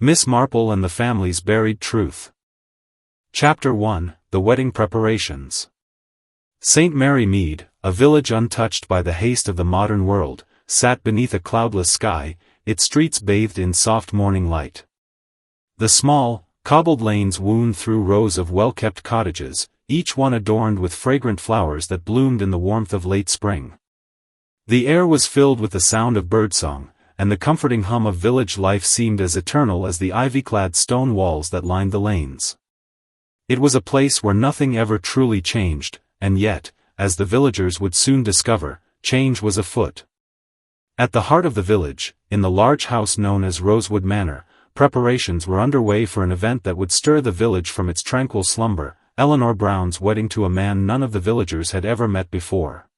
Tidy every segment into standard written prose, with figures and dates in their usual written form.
Miss Marple and the Family's Buried Truth. Chapter 1, The Wedding Preparations. St. Mary Mead, a village untouched by the haste of the modern world, sat beneath a cloudless sky, its streets bathed in soft morning light. The small, cobbled lanes wound through rows of well-kept cottages, each one adorned with fragrant flowers that bloomed in the warmth of late spring. The air was filled with the sound of birdsong, and the comforting hum of village life seemed as eternal as the ivy-clad stone walls that lined the lanes. It was a place where nothing ever truly changed, and yet, as the villagers would soon discover, change was afoot. At the heart of the village, in the large house known as Rosewood Manor, preparations were underway for an event that would stir the village from its tranquil slumber: Eleanor Brown's wedding to a man none of the villagers had ever met before.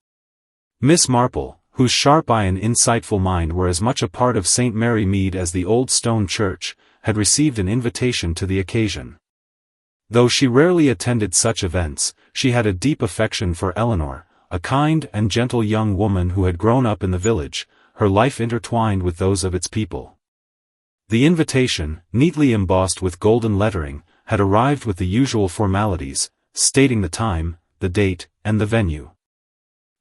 Miss Marple, whose sharp eye and insightful mind were as much a part of St. Mary Mead as the old stone church, had received an invitation to the occasion. Though she rarely attended such events, she had a deep affection for Eleanor, a kind and gentle young woman who had grown up in the village, her life intertwined with those of its people. The invitation, neatly embossed with golden lettering, had arrived with the usual formalities, stating the time, the date, and the venue.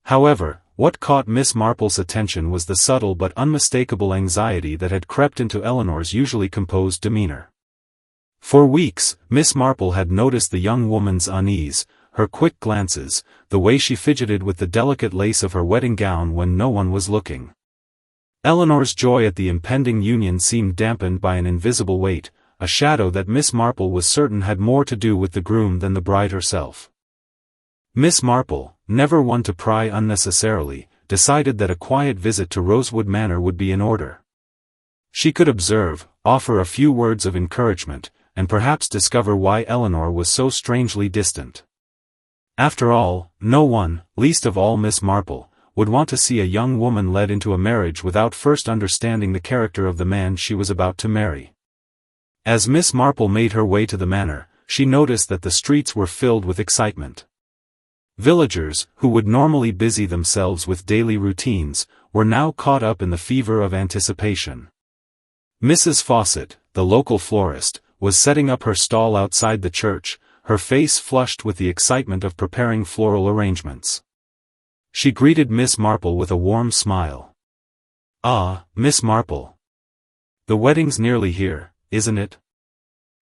However, what caught Miss Marple's attention was the subtle but unmistakable anxiety that had crept into Eleanor's usually composed demeanor. For weeks, Miss Marple had noticed the young woman's unease, her quick glances, the way she fidgeted with the delicate lace of her wedding gown when no one was looking. Eleanor's joy at the impending union seemed dampened by an invisible weight, a shadow that Miss Marple was certain had more to do with the groom than the bride herself. Miss Marple, never one to pry unnecessarily, decided that a quiet visit to Rosewood Manor would be in order. She could observe, offer a few words of encouragement, and perhaps discover why Eleanor was so strangely distant. After all, no one, least of all Miss Marple, would want to see a young woman led into a marriage without first understanding the character of the man she was about to marry. As Miss Marple made her way to the manor, she noticed that the streets were filled with excitement. Villagers, who would normally busy themselves with daily routines, were now caught up in the fever of anticipation. Mrs. Fawcett, the local florist, was setting up her stall outside the church, her face flushed with the excitement of preparing floral arrangements. She greeted Miss Marple with a warm smile. "Ah, Miss Marple. The wedding's nearly here, isn't it?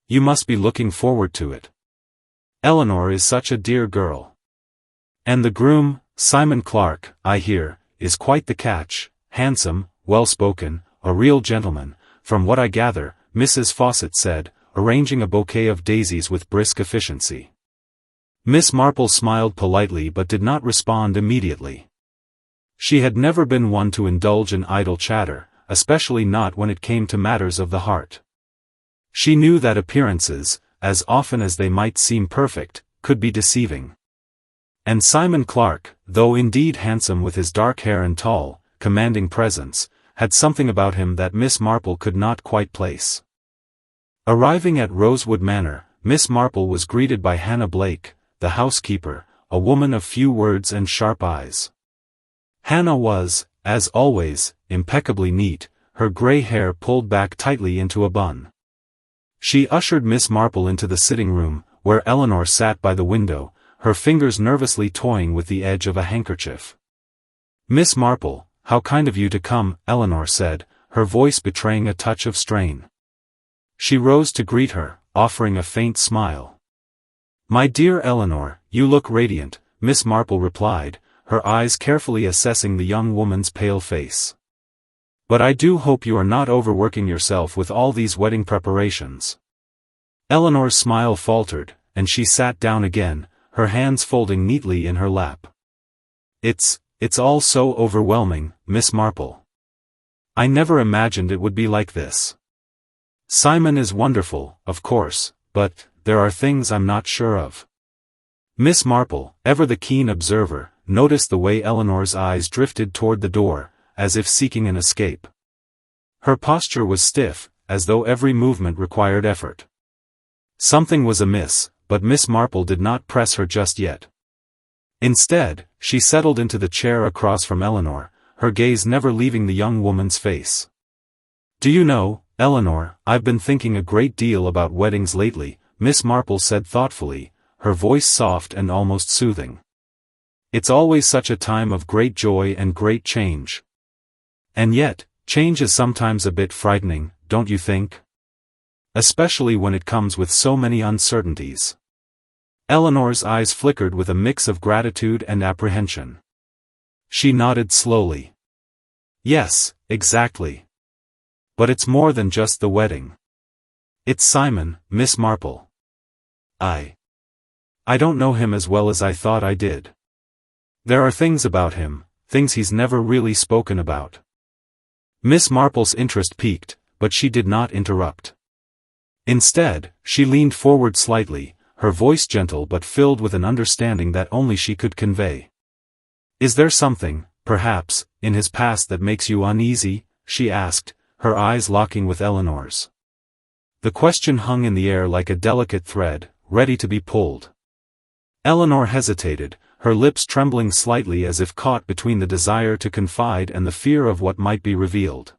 You must be looking forward to it. Eleanor is such a dear girl. And the groom, Simon Clark, I hear, is quite the catch, handsome, well-spoken, a real gentleman, from what I gather," Mrs. Fawcett said, arranging a bouquet of daisies with brisk efficiency. Miss Marple smiled politely but did not respond immediately. She had never been one to indulge in idle chatter, especially not when it came to matters of the heart. She knew that appearances, as often as they might seem perfect, could be deceiving. And Simon Clark, though indeed handsome with his dark hair and tall, commanding presence, had something about him that Miss Marple could not quite place. Arriving at Rosewood Manor, Miss Marple was greeted by Hannah Blake, the housekeeper, a woman of few words and sharp eyes. Hannah was, as always, impeccably neat, her grey hair pulled back tightly into a bun. She ushered Miss Marple into the sitting room, where Eleanor sat by the window, her fingers nervously toying with the edge of a handkerchief. "Miss Marple, how kind of you to come," Eleanor said, her voice betraying a touch of strain. She rose to greet her, offering a faint smile. "My dear Eleanor, you look radiant," Miss Marple replied, her eyes carefully assessing the young woman's pale face. "But I do hope you are not overworking yourself with all these wedding preparations." Eleanor's smile faltered, and she sat down again, her hands folding neatly in her lap. It's all so overwhelming, Miss Marple. I never imagined it would be like this. Simon is wonderful, of course, but there are things I'm not sure of." Miss Marple, ever the keen observer, noticed the way Eleanor's eyes drifted toward the door, as if seeking an escape. Her posture was stiff, as though every movement required effort. Something was amiss, but Miss Marple did not press her just yet. Instead, she settled into the chair across from Eleanor, her gaze never leaving the young woman's face. "Do you know, Eleanor, I've been thinking a great deal about weddings lately, Miss Marple said thoughtfully, her voice soft and almost soothing. It's always such a time of great joy and great change. And yet, change is sometimes a bit frightening, don't you think? Especially when it comes with so many uncertainties. Eleanor's eyes flickered with a mix of gratitude and apprehension. She nodded slowly. Yes, exactly. But it's more than just the wedding. It's Simon, Miss Marple. I don't know him as well as I thought I did. There are things about him, things he's never really spoken about. Miss Marple's interest piqued, but she did not interrupt. Instead, she leaned forward slightly, her voice gentle but filled with an understanding that only she could convey. Is there something, perhaps, in his past that makes you uneasy? She asked, her eyes locking with Eleanor's. The question hung in the air like a delicate thread, ready to be pulled. Eleanor hesitated, her lips trembling slightly as if caught between the desire to confide and the fear of what might be revealed.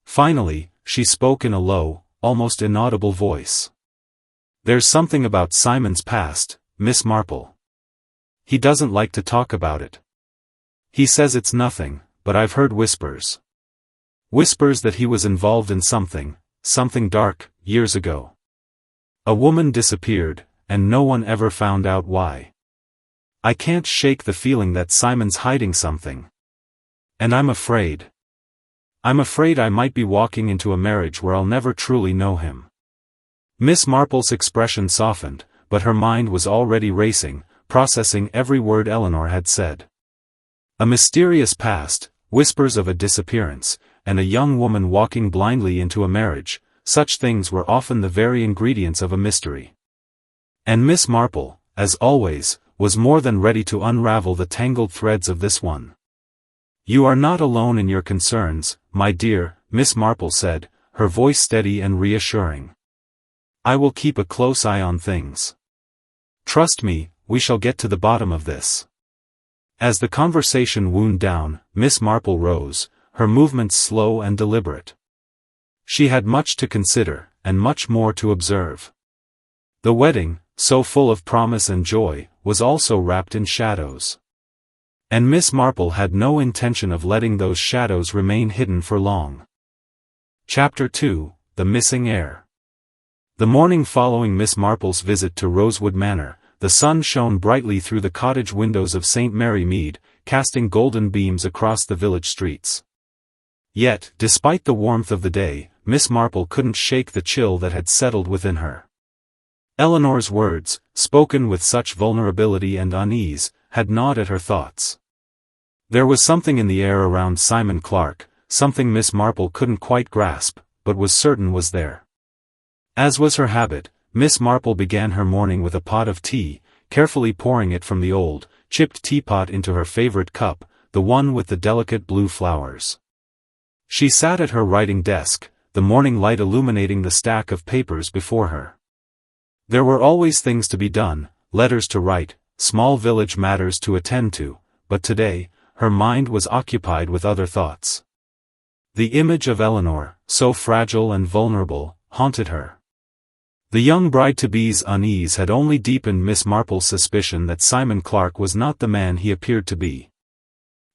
Finally, she spoke in a low, almost inaudible voice. There's something about Simon's past, Miss Marple. He doesn't like to talk about it. He says it's nothing, but I've heard whispers. Whispers that he was involved in something dark, years ago. A woman disappeared, and no one ever found out why. I can't shake the feeling that Simon's hiding something. And I'm afraid. I'm afraid I might be walking into a marriage where I'll never truly know him. Miss Marple's expression softened, but her mind was already racing, processing every word Eleanor had said. A mysterious past, whispers of a disappearance, and a young woman walking blindly into a marriage, such things were often the very ingredients of a mystery. And Miss Marple, as always, was more than ready to unravel the tangled threads of this one. You are not alone in your concerns, my dear, Miss Marple said, her voice steady and reassuring. I will keep a close eye on things. Trust me, we shall get to the bottom of this. As the conversation wound down, Miss Marple rose, her movements slow and deliberate. She had much to consider, and much more to observe. The wedding, so full of promise and joy, was also wrapped in shadows. And Miss Marple had no intention of letting those shadows remain hidden for long. Chapter 2, The Missing Heir. The morning following Miss Marple's visit to Rosewood Manor, the sun shone brightly through the cottage windows of St. Mary Mead, casting golden beams across the village streets. Yet, despite the warmth of the day, Miss Marple couldn't shake the chill that had settled within her. Eleanor's words, spoken with such vulnerability and unease, had gnawed at her thoughts. There was something in the air around Simon Clark, something Miss Marple couldn't quite grasp, but was certain was there. As was her habit, Miss Marple began her morning with a pot of tea, carefully pouring it from the old, chipped teapot into her favorite cup, the one with the delicate blue flowers. She sat at her writing desk, the morning light illuminating the stack of papers before her. There were always things to be done, letters to write, small village matters to attend to, but today, her mind was occupied with other thoughts. The image of Eleanor, so fragile and vulnerable, haunted her. The young bride-to-be's unease had only deepened Miss Marple's suspicion that Simon Clark was not the man he appeared to be.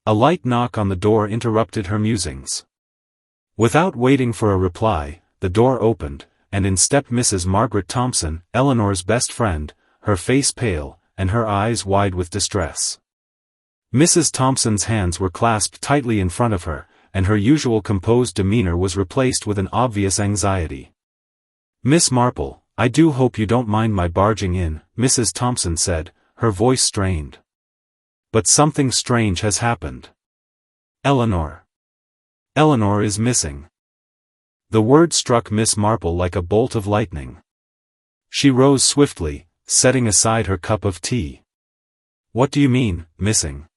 A light knock on the door interrupted her musings. Without waiting for a reply, the door opened, and in stepped Mrs. Margaret Thompson, Eleanor's best friend, her face pale, and her eyes wide with distress. Mrs. Thompson's hands were clasped tightly in front of her, and her usual composed demeanor was replaced with an obvious anxiety. Miss Marple, I do hope you don't mind my barging in, Mrs. Thompson said, her voice strained. But something strange has happened. Eleanor is missing. The word struck Miss Marple like a bolt of lightning. She rose swiftly, setting aside her cup of tea. What do you mean, missing?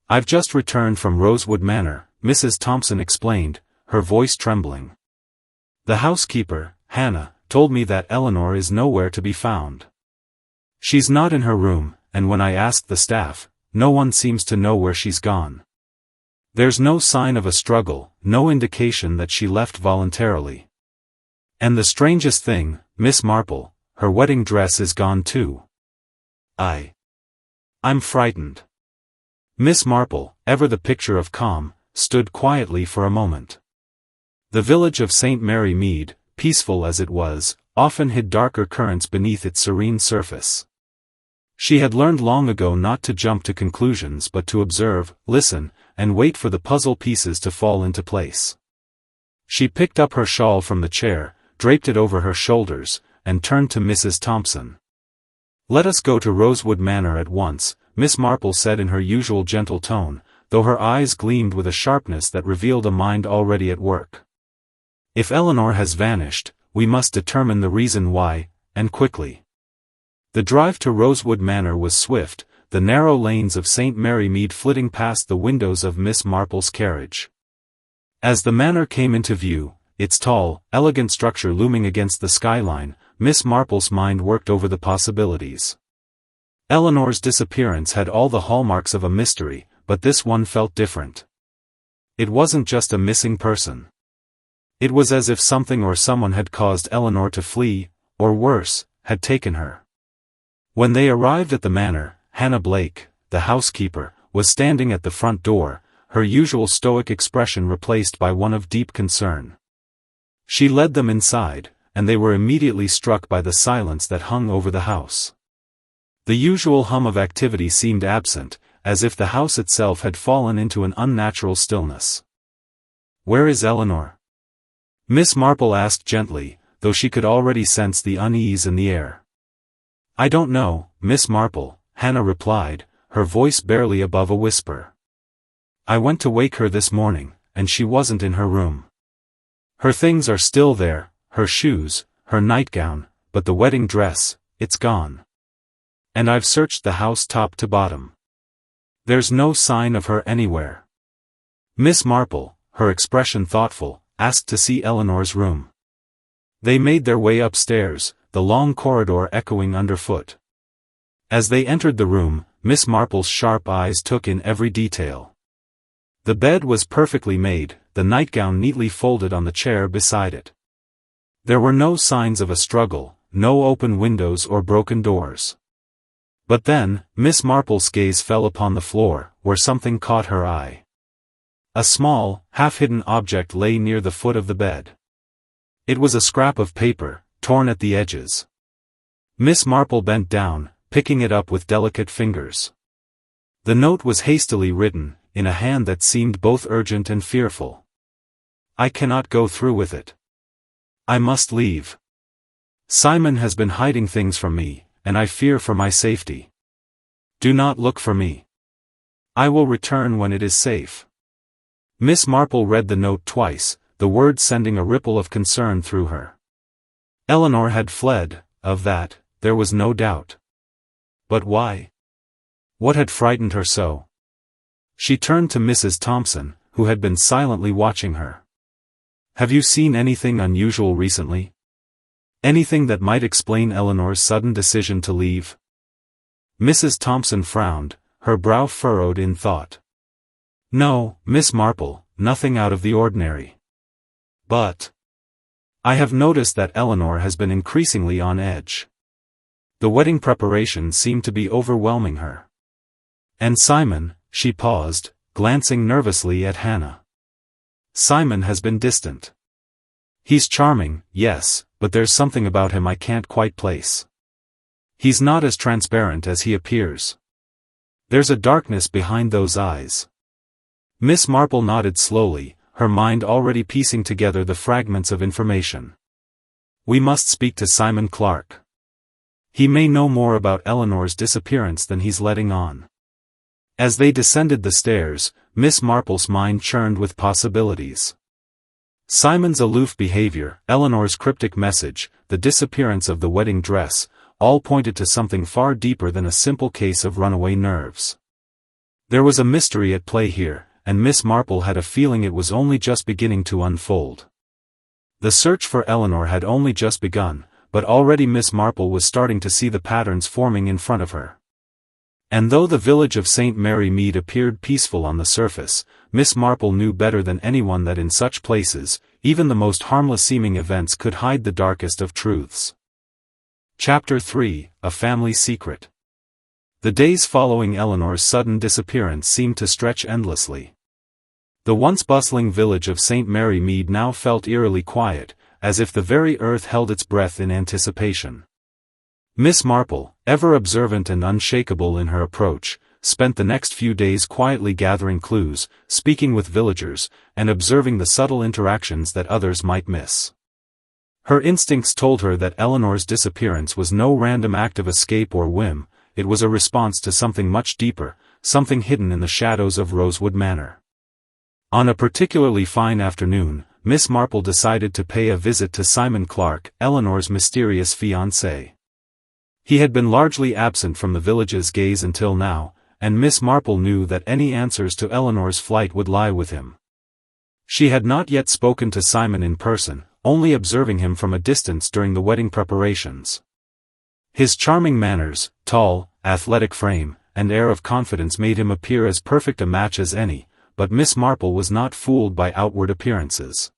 I've just returned from Rosewood Manor, Mrs. Thompson explained, her voice trembling. The housekeeper, Hannah, told me that Eleanor is nowhere to be found. She's not in her room, and when I asked the staff, no one seems to know where she's gone. There's no sign of a struggle, no indication that she left voluntarily. And the strangest thing, Miss Marple, her wedding dress is gone too. I'm frightened. Miss Marple, ever the picture of calm, stood quietly for a moment. The village of St. Mary Mead, peaceful as it was, often hid darker currents beneath its serene surface. She had learned long ago not to jump to conclusions but to observe, listen, and wait for the puzzle pieces to fall into place. She picked up her shawl from the chair, draped it over her shoulders, and turned to Mrs. Thompson. "Let us go to Rosewood Manor at once," Miss Marple said in her usual gentle tone, though her eyes gleamed with a sharpness that revealed a mind already at work. "If Eleanor has vanished, we must determine the reason why, and quickly." The drive to Rosewood Manor was swift, the narrow lanes of St. Mary Mead flitting past the windows of Miss Marple's carriage. As the manor came into view, its tall, elegant structure looming against the skyline, Miss Marple's mind worked over the possibilities. Eleanor's disappearance had all the hallmarks of a mystery, but this one felt different. It wasn't just a missing person. It was as if something or someone had caused Eleanor to flee, or worse, had taken her. When they arrived at the manor, Hannah Blake, the housekeeper, was standing at the front door, her usual stoic expression replaced by one of deep concern. She led them inside, and they were immediately struck by the silence that hung over the house. The usual hum of activity seemed absent, as if the house itself had fallen into an unnatural stillness. "Where is Eleanor?" Miss Marple asked gently, though she could already sense the unease in the air. "I don't know, Miss Marple," Hannah replied, her voice barely above a whisper. "I went to wake her this morning, and she wasn't in her room. Her things are still there, her shoes, her nightgown, but the wedding dress, it's gone. And I've searched the house top to bottom. There's no sign of her anywhere." Miss Marple, her expression thoughtful, asked to see Eleanor's room. They made their way upstairs, the long corridor echoing underfoot. As they entered the room, Miss Marple's sharp eyes took in every detail. The bed was perfectly made, the nightgown neatly folded on the chair beside it. There were no signs of a struggle, no open windows or broken doors. But then, Miss Marple's gaze fell upon the floor, where something caught her eye. A small, half-hidden object lay near the foot of the bed. It was a scrap of paper, torn at the edges. Miss Marple bent down, picking it up with delicate fingers. The note was hastily written, in a hand that seemed both urgent and fearful. "I cannot go through with it. I must leave. Simon has been hiding things from me, and I fear for my safety. Do not look for me. I will return when it is safe." Miss Marple read the note twice, the words sending a ripple of concern through her. Eleanor had fled, of that, there was no doubt. But why? What had frightened her so? She turned to Mrs. Thompson, who had been silently watching her. "Have you seen anything unusual recently? Anything that might explain Eleanor's sudden decision to leave?" Mrs. Thompson frowned, her brow furrowed in thought. "No, Miss Marple, nothing out of the ordinary. But I have noticed that Eleanor has been increasingly on edge. The wedding preparations seem to be overwhelming her. And Simon," she paused, glancing nervously at Hannah. "Simon has been distant. He's charming, yes, but there's something about him I can't quite place. He's not as transparent as he appears. There's a darkness behind those eyes." Miss Marple nodded slowly, her mind already piecing together the fragments of information. "We must speak to Simon Clark. He may know more about Eleanor's disappearance than he's letting on." As they descended the stairs, Miss Marple's mind churned with possibilities. Simon's aloof behavior, Eleanor's cryptic message, the disappearance of the wedding dress, all pointed to something far deeper than a simple case of runaway nerves. There was a mystery at play here, and Miss Marple had a feeling it was only just beginning to unfold. The search for Eleanor had only just begun, but already Miss Marple was starting to see the patterns forming in front of her. And though the village of St. Mary Mead appeared peaceful on the surface, Miss Marple knew better than anyone that in such places, even the most harmless-seeming events could hide the darkest of truths. Chapter 3, A Family Secret. The days following Eleanor's sudden disappearance seemed to stretch endlessly. The once bustling village of St. Mary Mead now felt eerily quiet, as if the very earth held its breath in anticipation. Miss Marple, ever observant and unshakable in her approach, spent the next few days quietly gathering clues, speaking with villagers, and observing the subtle interactions that others might miss. Her instincts told her that Eleanor's disappearance was no random act of escape or whim, it was a response to something much deeper, something hidden in the shadows of Rosewood Manor. On a particularly fine afternoon, Miss Marple decided to pay a visit to Simon Clark, Eleanor's mysterious fiancé. He had been largely absent from the village's gaze until now, and Miss Marple knew that any answers to Eleanor's flight would lie with him. She had not yet spoken to Simon in person, only observing him from a distance during the wedding preparations. His charming manners, tall, athletic frame, and air of confidence made him appear as perfect a match as any, but Miss Marple was not fooled by outward appearances.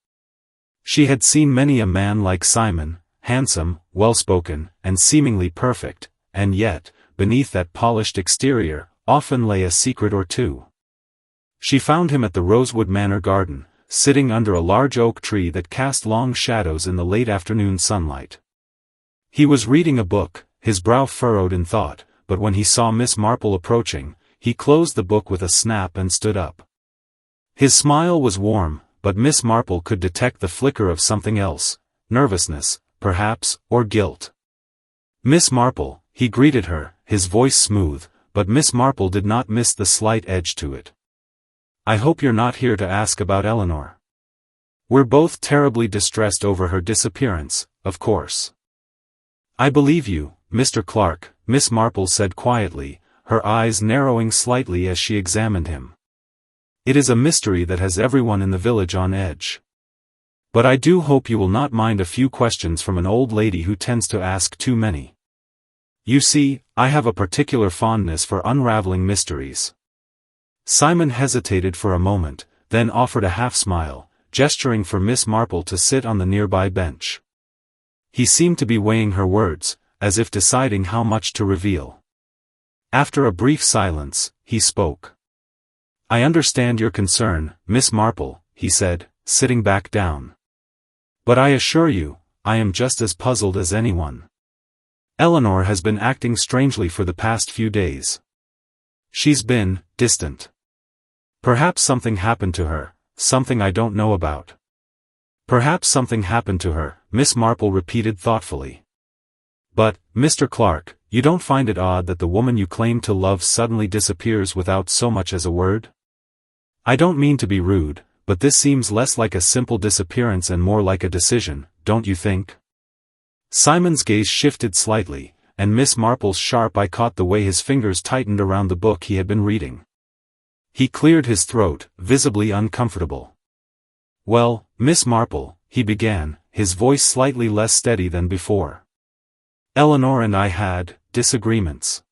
She had seen many a man like Simon, handsome, well-spoken, and seemingly perfect, and yet, beneath that polished exterior, often lay a secret or two. She found him at the Rosewood Manor garden, sitting under a large oak tree that cast long shadows in the late afternoon sunlight. He was reading a book, his brow furrowed in thought, but when he saw Miss Marple approaching, he closed the book with a snap and stood up. His smile was warm, but Miss Marple could detect the flicker of something else, nervousness, perhaps, or guilt. "Miss Marple," he greeted her, his voice smooth, but Miss Marple did not miss the slight edge to it. "I hope you're not here to ask about Eleanor. We're both terribly distressed over her disappearance, of course." "I believe you, Mr. Clark," Miss Marple said quietly, her eyes narrowing slightly as she examined him. "It is a mystery that has everyone in the village on edge. But I do hope you will not mind a few questions from an old lady who tends to ask too many. You see, I have a particular fondness for unraveling mysteries." Simon hesitated for a moment, then offered a half-smile, gesturing for Miss Marple to sit on the nearby bench. He seemed to be weighing her words, as if deciding how much to reveal. After a brief silence, he spoke. "I understand your concern, Miss Marple," he said, sitting back down. "But I assure you, I am just as puzzled as anyone. Eleanor has been acting strangely for the past few days. She's been distant. Perhaps something happened to her, something I don't know about." "Perhaps something happened to her," Miss Marple repeated thoughtfully. "But, Mr. Clark, you don't find it odd that the woman you claim to love suddenly disappears without so much as a word? I don't mean to be rude, but this seems less like a simple disappearance and more like a decision, don't you think?" Simon's gaze shifted slightly, and Miss Marple's sharp eye caught the way his fingers tightened around the book he had been reading. He cleared his throat, visibly uncomfortable. "Well, Miss Marple," he began, his voice slightly less steady than before. "Eleanor and I had disagreements.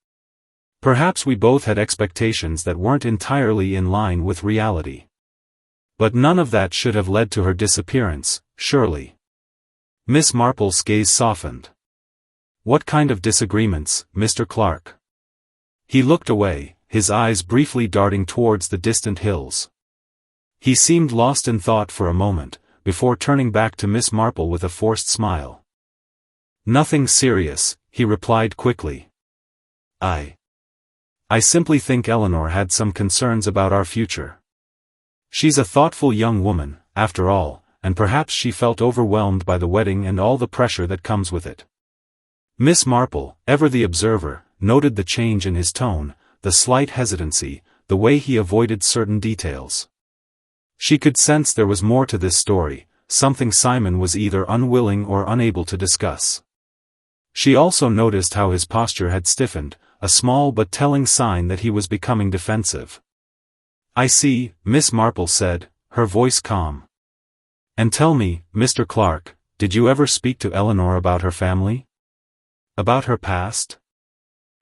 Perhaps we both had expectations that weren't entirely in line with reality. But none of that should have led to her disappearance, surely." Miss Marple's gaze softened. "What kind of disagreements, Mr. Clark?" He looked away, his eyes briefly darting towards the distant hills. He seemed lost in thought for a moment, before turning back to Miss Marple with a forced smile. "Nothing serious," he replied quickly. I simply think Eleanor had some concerns about our future. She's a thoughtful young woman, after all, and perhaps she felt overwhelmed by the wedding and all the pressure that comes with it." Miss Marple, ever the observer, noted the change in his tone, the slight hesitancy, the way he avoided certain details. She could sense there was more to this story, something Simon was either unwilling or unable to discuss. She also noticed how his posture had stiffened, a small but telling sign that he was becoming defensive. "I see," Miss Marple said, her voice calm. "And tell me, Mr. Clark, did you ever speak to Eleanor about her family? About her past?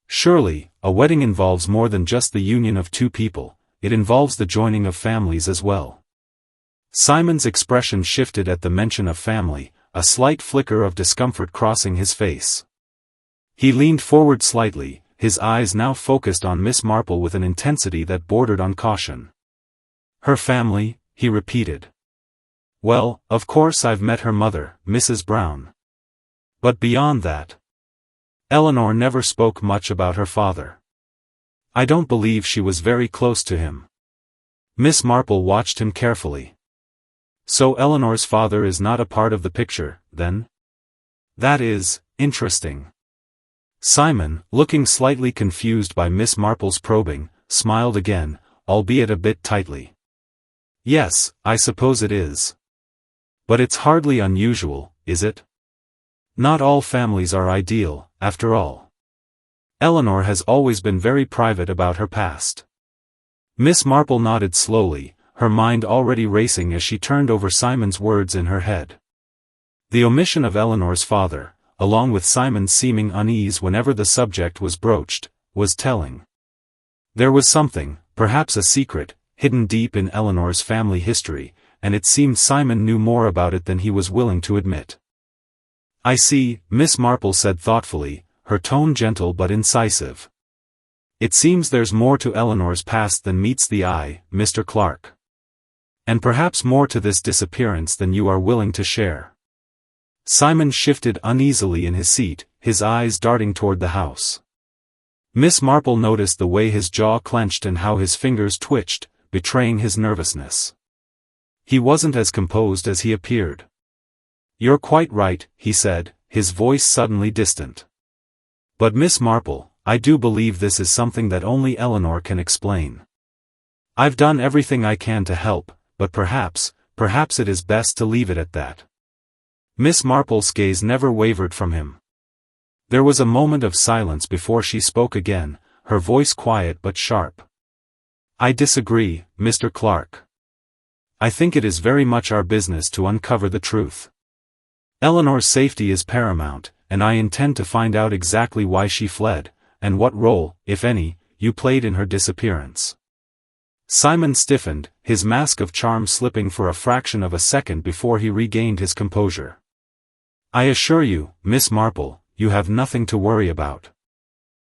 Surely, a wedding involves more than just the union of two people, it involves the joining of families as well." Simon's expression shifted at the mention of family, a slight flicker of discomfort crossing his face. He leaned forward slightly, his eyes now focused on Miss Marple with an intensity that bordered on caution. "Her family," he repeated. "Well, of course I've met her mother, Mrs. Brown. But beyond that, Eleanor never spoke much about her father. I don't believe she was very close to him." Miss Marple watched him carefully. "So Eleanor's father is not a part of the picture, then? That is interesting." Simon, looking slightly confused by Miss Marple's probing, smiled again, albeit a bit tightly. "Yes, I suppose it is. But it's hardly unusual, is it? Not all families are ideal, after all. Eleanor has always been very private about her past." Miss Marple nodded slowly, her mind already racing as she turned over Simon's words in her head. The omission of Eleanor's father, along with Simon's seeming unease whenever the subject was broached, was telling. There was something, perhaps a secret, hidden deep in Eleanor's family history, and it seemed Simon knew more about it than he was willing to admit. "I see," Miss Marple said thoughtfully, her tone gentle but incisive. "It seems there's more to Eleanor's past than meets the eye, Mr. Clark. And perhaps more to this disappearance than you are willing to share." Simon shifted uneasily in his seat, his eyes darting toward the house. Miss Marple noticed the way his jaw clenched and how his fingers twitched, betraying his nervousness. He wasn't as composed as he appeared. "You're quite right," he said, his voice suddenly distant. "But Miss Marple, I do believe this is something that only Eleanor can explain. I've done everything I can to help, but perhaps it is best to leave it at that." Miss Marple's gaze never wavered from him. There was a moment of silence before she spoke again, her voice quiet but sharp. "I disagree, Mr. Clark. I think it is very much our business to uncover the truth. Eleanor's safety is paramount, and I intend to find out exactly why she fled, and what role, if any, you played in her disappearance." Simon stiffened, his mask of charm slipping for a fraction of a second before he regained his composure. "I assure you, Miss Marple, you have nothing to worry about.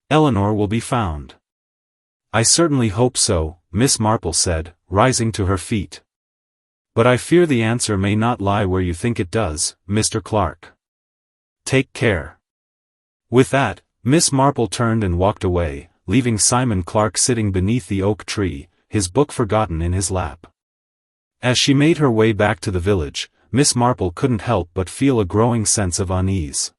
Eleanor will be found." "I certainly hope so," Miss Marple said, rising to her feet. "But I fear the answer may not lie where you think it does, Mr. Clark. Take care." With that, Miss Marple turned and walked away, leaving Simon Clark sitting beneath the oak tree, his book forgotten in his lap. As she made her way back to the village, Miss Marple couldn't help but feel a growing sense of unease.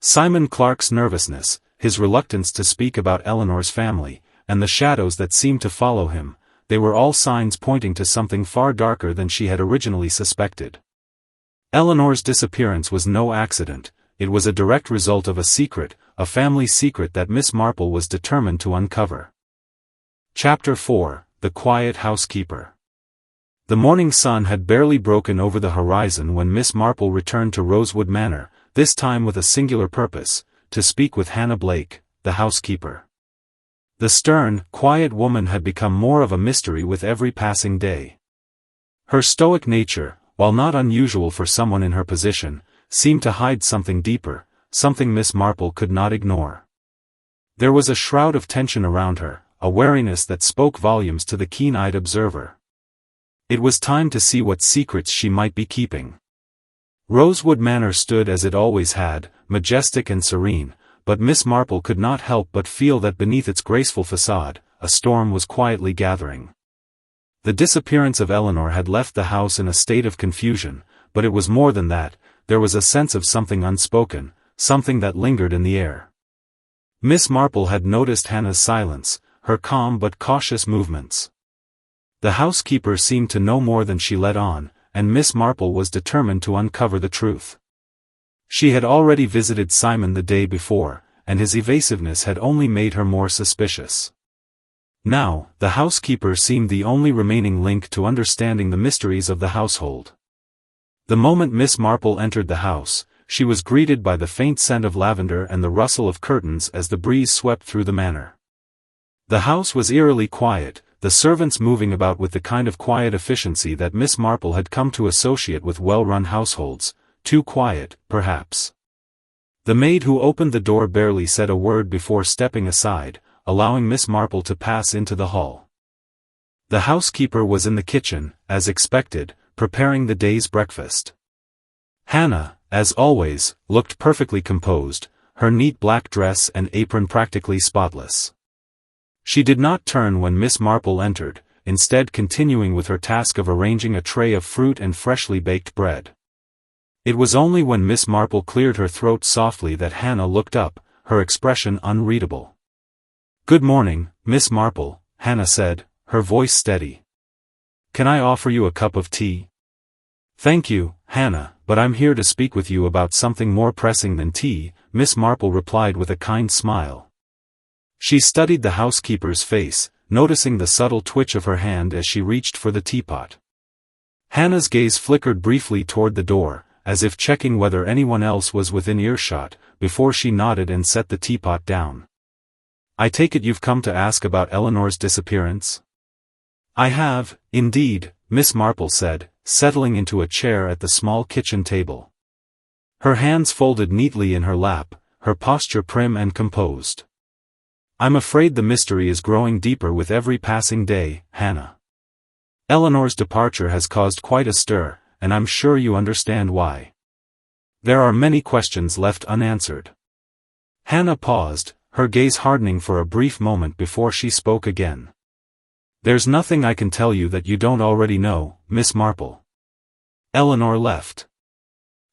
Simon Clark's nervousness, his reluctance to speak about Eleanor's family, and the shadows that seemed to follow him, they were all signs pointing to something far darker than she had originally suspected. Eleanor's disappearance was no accident, it was a direct result of a secret, a family secret that Miss Marple was determined to uncover. Chapter 4, The Quiet Housekeeper. The morning sun had barely broken over the horizon when Miss Marple returned to Rosewood Manor, this time with a singular purpose, to speak with Hannah Blake, the housekeeper. The stern, quiet woman had become more of a mystery with every passing day. Her stoic nature, while not unusual for someone in her position, seemed to hide something deeper, something Miss Marple could not ignore. There was a shroud of tension around her, a wariness that spoke volumes to the keen-eyed observer. It was time to see what secrets she might be keeping. Rosewood Manor stood as it always had, majestic and serene, but Miss Marple could not help but feel that beneath its graceful facade, a storm was quietly gathering. The disappearance of Eleanor had left the house in a state of confusion, but it was more than that, there was a sense of something unspoken, something that lingered in the air. Miss Marple had noticed Hannah's silence, her calm but cautious movements. The housekeeper seemed to know more than she let on, and Miss Marple was determined to uncover the truth. She had already visited Simon the day before, and his evasiveness had only made her more suspicious. Now, the housekeeper seemed the only remaining link to understanding the mysteries of the household. The moment Miss Marple entered the house, she was greeted by the faint scent of lavender and the rustle of curtains as the breeze swept through the manor. The house was eerily quiet, the servants moving about with the kind of quiet efficiency that Miss Marple had come to associate with well-run households, too quiet, perhaps. The maid who opened the door barely said a word before stepping aside, allowing Miss Marple to pass into the hall. The housekeeper was in the kitchen, as expected, preparing the day's breakfast. Hannah, as always, looked perfectly composed, her neat black dress and apron practically spotless. She did not turn when Miss Marple entered, instead continuing with her task of arranging a tray of fruit and freshly baked bread. It was only when Miss Marple cleared her throat softly that Hannah looked up, her expression unreadable. "Good morning, Miss Marple," Hannah said, her voice steady. "Can I offer you a cup of tea?" "Thank you, Hannah, but I'm here to speak with you about something more pressing than tea," Miss Marple replied with a kind smile. She studied the housekeeper's face, noticing the subtle twitch of her hand as she reached for the teapot. Hannah's gaze flickered briefly toward the door, as if checking whether anyone else was within earshot, before she nodded and set the teapot down. "I take it you've come to ask about Eleanor's disappearance?" "I have, indeed," Miss Marple said, settling into a chair at the small kitchen table. Her hands folded neatly in her lap, her posture prim and composed. "I'm afraid the mystery is growing deeper with every passing day, Hannah. Eleanor's departure has caused quite a stir, and I'm sure you understand why. There are many questions left unanswered." Hannah paused, her gaze hardening for a brief moment before she spoke again. "There's nothing I can tell you that you don't already know, Miss Marple. Eleanor left.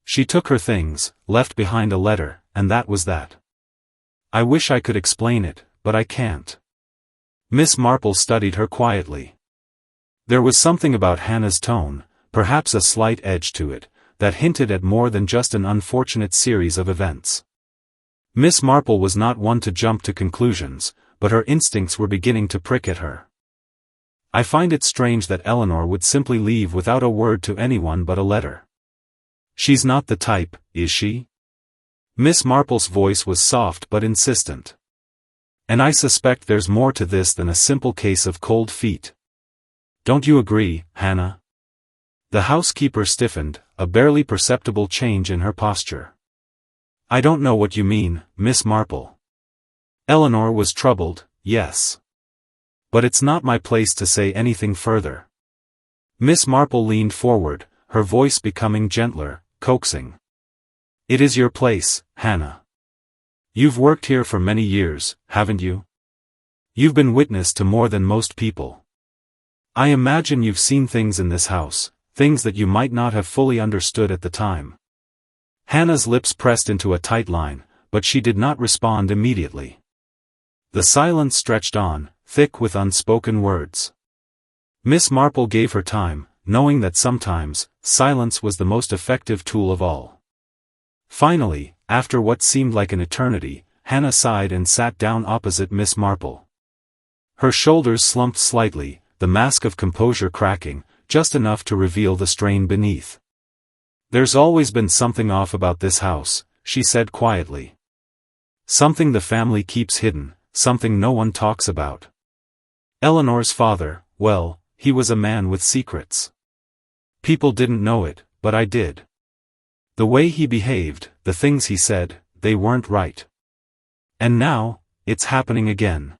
She took her things, left behind a letter, and that was that. I wish I could explain it, but I can't." Miss Marple studied her quietly. There was something about Hannah's tone, perhaps a slight edge to it, that hinted at more than just an unfortunate series of events. Miss Marple was not one to jump to conclusions, but her instincts were beginning to prick at her. "I find it strange that Eleanor would simply leave without a word to anyone but a letter. She's not the type, is she?" Miss Marple's voice was soft but insistent. "And I suspect there's more to this than a simple case of cold feet. Don't you agree, Hannah?" The housekeeper stiffened, a barely perceptible change in her posture. "I don't know what you mean, Miss Marple. Eleanor was troubled, yes. But it's not my place to say anything further." Miss Marple leaned forward, her voice becoming gentler, coaxing. "It is your place, Hannah. You've worked here for many years, haven't you? You've been witness to more than most people. I imagine you've seen things in this house, things that you might not have fully understood at the time." Hannah's lips pressed into a tight line, but she did not respond immediately. The silence stretched on, thick with unspoken words. Miss Marple gave her time, knowing that sometimes, silence was the most effective tool of all. Finally, after what seemed like an eternity, Hannah sighed and sat down opposite Miss Marple. Her shoulders slumped slightly, the mask of composure cracking, just enough to reveal the strain beneath. "There's always been something off about this house," she said quietly. "Something the family keeps hidden, something no one talks about. Eleanor's father, well, he was a man with secrets. People didn't know it, but I did. The way he behaved, the things he said, they weren't right. And now, it's happening again.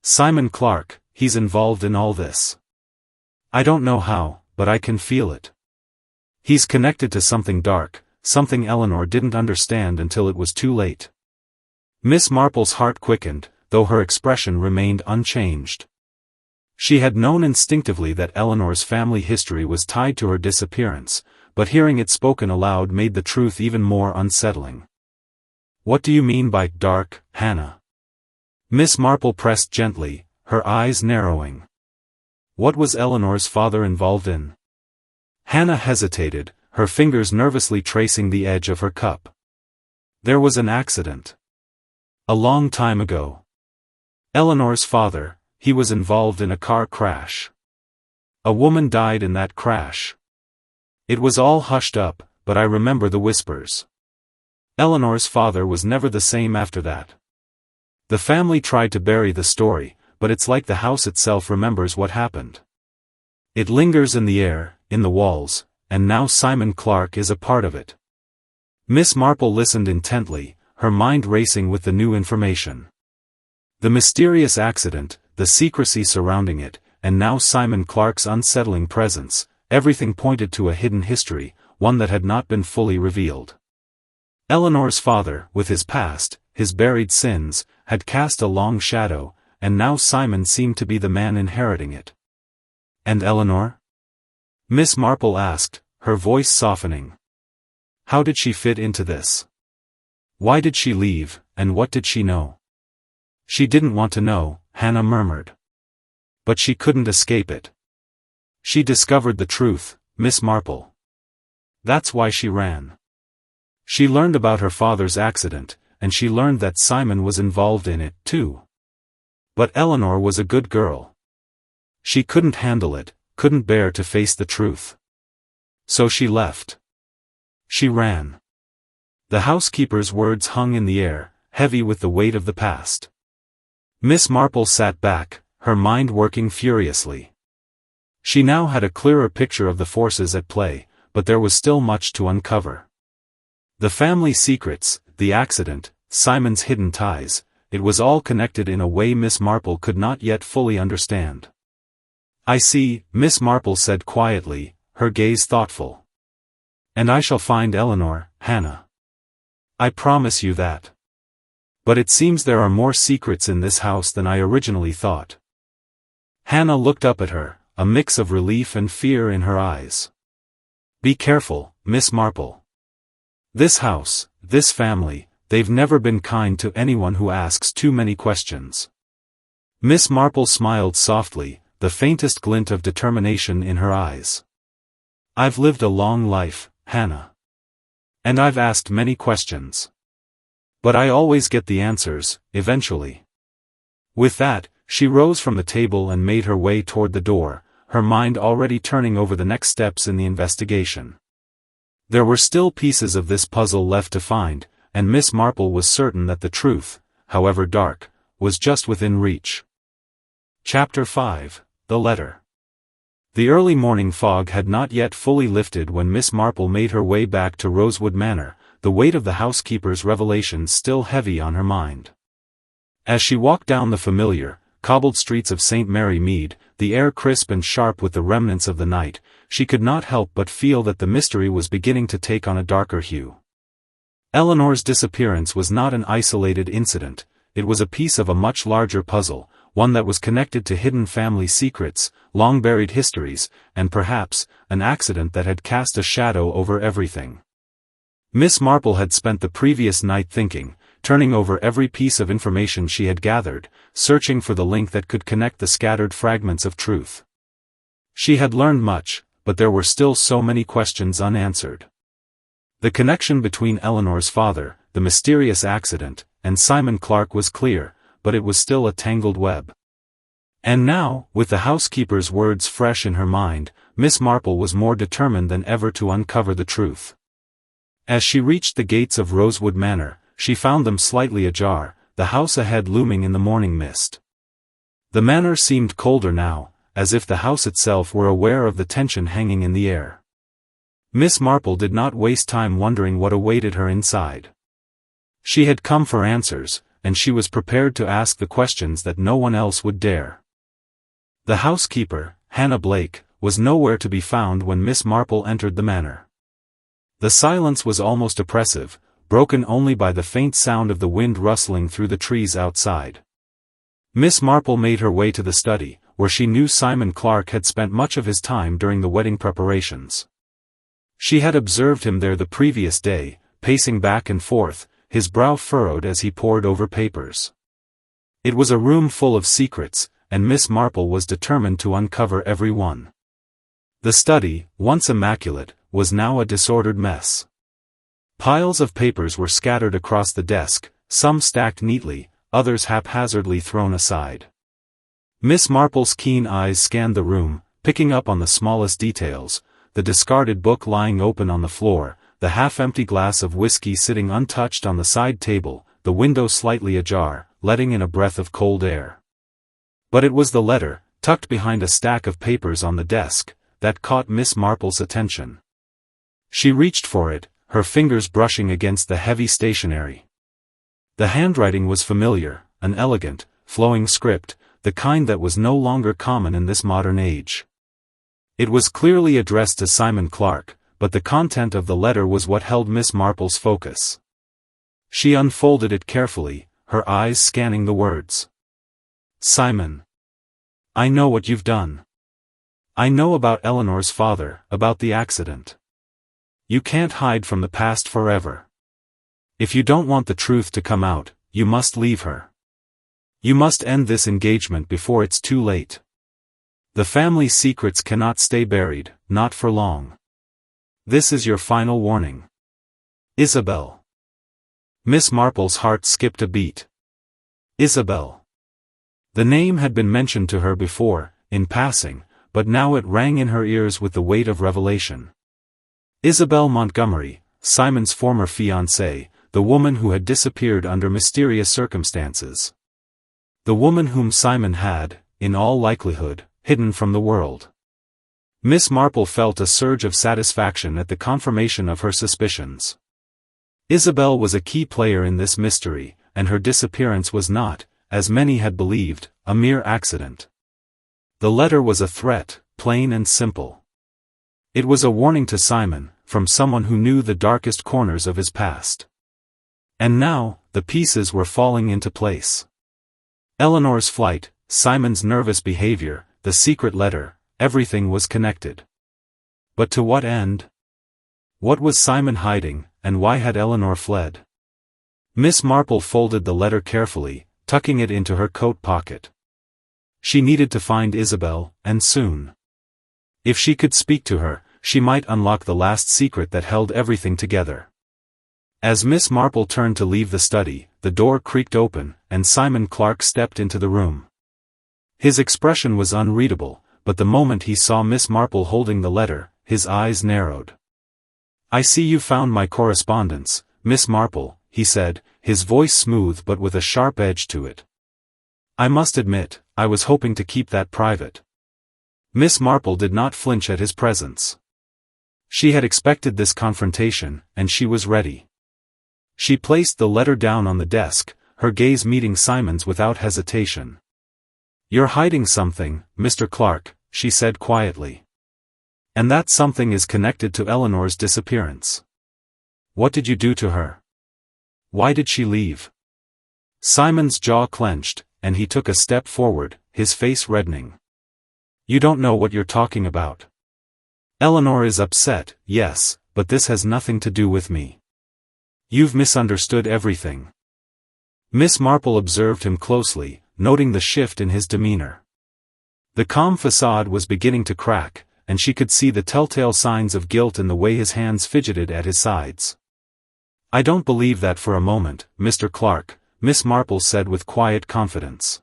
Simon Clark, he's involved in all this. I don't know how, but I can feel it. He's connected to something dark, something Eleanor didn't understand until it was too late." Miss Marple's heart quickened, though her expression remained unchanged. She had known instinctively that Eleanor's family history was tied to her disappearance, but hearing it spoken aloud made the truth even more unsettling. "What do you mean by dark, Hannah?" Miss Marple pressed gently, her eyes narrowing. "What was Eleanor's father involved in?" Hannah hesitated, her fingers nervously tracing the edge of her cup. "There was an accident. A long time ago. Eleanor's father, he was involved in a car crash. A woman died in that crash. It was all hushed up, but I remember the whispers. Eleanor's father was never the same after that. The family tried to bury the story, but it's like the house itself remembers what happened. It lingers in the air, in the walls, and now Simon Clark is a part of it. Miss Marple listened intently, her mind racing with the new information. The mysterious accident, the secrecy surrounding it, and now Simon Clark's unsettling presence, everything pointed to a hidden history, one that had not been fully revealed. Eleanor's father, with his past, his buried sins, had cast a long shadow, and now Simon seemed to be the man inheriting it. And Eleanor? Miss Marple asked, her voice softening. How did she fit into this? Why did she leave, and what did she know? She didn't want to know, Hannah murmured. But she couldn't escape it. She discovered the truth, Miss Marple. That's why she ran. She learned about her father's accident, and she learned that Simon was involved in it, too. But Eleanor was a good girl. She couldn't handle it, couldn't bear to face the truth. So she left. She ran. The housekeeper's words hung in the air, heavy with the weight of the past. Miss Marple sat back, her mind working furiously. She now had a clearer picture of the forces at play, but there was still much to uncover. The family secrets, the accident, Simon's hidden ties, it was all connected in a way Miss Marple could not yet fully understand. I see, Miss Marple said quietly, her gaze thoughtful. And I shall find Eleanor, Hannah. I promise you that. But it seems there are more secrets in this house than I originally thought. Hannah looked up at her, a mix of relief and fear in her eyes. Be careful, Miss Marple. This house, this family, they've never been kind to anyone who asks too many questions. Miss Marple smiled softly, the faintest glint of determination in her eyes. I've lived a long life, Hannah. And I've asked many questions. But I always get the answers, eventually. With that, she rose from the table and made her way toward the door, her mind already turning over the next steps in the investigation. There were still pieces of this puzzle left to find, and Miss Marple was certain that the truth, however dark, was just within reach. Chapter 5, The Letter. The early morning fog had not yet fully lifted when Miss Marple made her way back to Rosewood Manor, the weight of the housekeeper's revelations still heavy on her mind. As she walked down the familiar, cobbled streets of St. Mary Mead, the air crisp and sharp with the remnants of the night, she could not help but feel that the mystery was beginning to take on a darker hue. Eleanor's disappearance was not an isolated incident, it was a piece of a much larger puzzle, one that was connected to hidden family secrets, long-buried histories, and perhaps, an accident that had cast a shadow over everything. Miss Marple had spent the previous night thinking, turning over every piece of information she had gathered, searching for the link that could connect the scattered fragments of truth. She had learned much, but there were still so many questions unanswered. The connection between Eleanor's father, the mysterious accident, and Simon Clark was clear, but it was still a tangled web. And now, with the housekeeper's words fresh in her mind, Miss Marple was more determined than ever to uncover the truth. As she reached the gates of Rosewood Manor, she found them slightly ajar, the house ahead looming in the morning mist. The manor seemed colder now, as if the house itself were aware of the tension hanging in the air. Miss Marple did not waste time wondering what awaited her inside. She had come for answers, and she was prepared to ask the questions that no one else would dare. The housekeeper, Hannah Blake, was nowhere to be found when Miss Marple entered the manor. The silence was almost oppressive, broken only by the faint sound of the wind rustling through the trees outside. Miss Marple made her way to the study, where she knew Simon Clark had spent much of his time during the wedding preparations. She had observed him there the previous day, pacing back and forth, his brow furrowed as he pored over papers. It was a room full of secrets, and Miss Marple was determined to uncover every one. The study, once immaculate, was now a disordered mess. Piles of papers were scattered across the desk, some stacked neatly, others haphazardly thrown aside. Miss Marple's keen eyes scanned the room, picking up on the smallest details, the discarded book lying open on the floor, the half-empty glass of whiskey sitting untouched on the side table, the window slightly ajar, letting in a breath of cold air. But it was the letter, tucked behind a stack of papers on the desk, that caught Miss Marple's attention. She reached for it, her fingers brushing against the heavy stationery. The handwriting was familiar, an elegant, flowing script, the kind that was no longer common in this modern age. It was clearly addressed to Simon Clark, but the content of the letter was what held Miss Marple's focus. She unfolded it carefully, her eyes scanning the words. Simon. I know what you've done. I know about Eleanor's father, about the accident. You can't hide from the past forever. If you don't want the truth to come out, you must leave her. You must end this engagement before it's too late. The family secrets cannot stay buried, not for long. This is your final warning. Isabel. Miss Marple's heart skipped a beat. Isabel. The name had been mentioned to her before, in passing, but now it rang in her ears with the weight of revelation. Isabel Montgomery, Simon's former fiancée, the woman who had disappeared under mysterious circumstances. The woman whom Simon had, in all likelihood, hidden from the world. Miss Marple felt a surge of satisfaction at the confirmation of her suspicions. Isabel was a key player in this mystery, and her disappearance was not, as many had believed, a mere accident. The letter was a threat, plain and simple. It was a warning to Simon, from someone who knew the darkest corners of his past. And now, the pieces were falling into place. Eleanor's flight, Simon's nervous behavior, the secret letter, everything was connected. But to what end? What was Simon hiding, and why had Eleanor fled? Miss Marple folded the letter carefully, tucking it into her coat pocket. She needed to find Isabel, and soon. If she could speak to her, she might unlock the last secret that held everything together. As Miss Marple turned to leave the study, the door creaked open, and Simon Clark stepped into the room. His expression was unreadable, but the moment he saw Miss Marple holding the letter, his eyes narrowed. I see you found my correspondence, Miss Marple, he said, his voice smooth but with a sharp edge to it. I must admit, I was hoping to keep that private. Miss Marple did not flinch at his presence. She had expected this confrontation, and she was ready. She placed the letter down on the desk, her gaze meeting Simon's without hesitation. You're hiding something, Mr. Clark, she said quietly. And that something is connected to Eleanor's disappearance. What did you do to her? Why did she leave? Simon's jaw clenched, and he took a step forward, his face reddening. You don't know what you're talking about. Eleanor is upset, yes, but this has nothing to do with me. You've misunderstood everything. Miss Marple observed him closely, noting the shift in his demeanor. The calm facade was beginning to crack, and she could see the telltale signs of guilt in the way his hands fidgeted at his sides. I don't believe that for a moment, Mr. Clark, Miss Marple said with quiet confidence.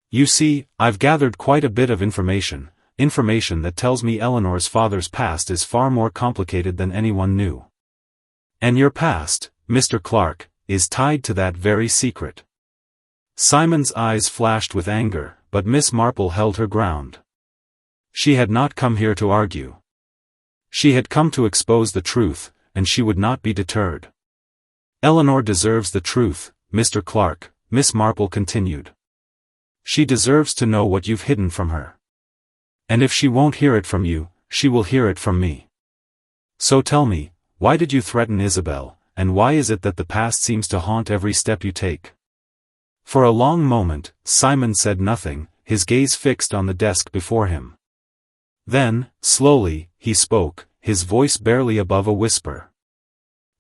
You see, I've gathered quite a bit of information that tells me Eleanor's father's past is far more complicated than anyone knew. And your past, Mr. Clark, is tied to that very secret. Simon's eyes flashed with anger, but Miss Marple held her ground. She had not come here to argue. She had come to expose the truth, and she would not be deterred. Eleanor deserves the truth, Mr. Clark, Miss Marple continued. She deserves to know what you've hidden from her. And if she won't hear it from you, she will hear it from me. So tell me, why did you threaten Isabel, and why is it that the past seems to haunt every step you take? For a long moment, Simon said nothing, his gaze fixed on the desk before him. Then, slowly, he spoke, his voice barely above a whisper.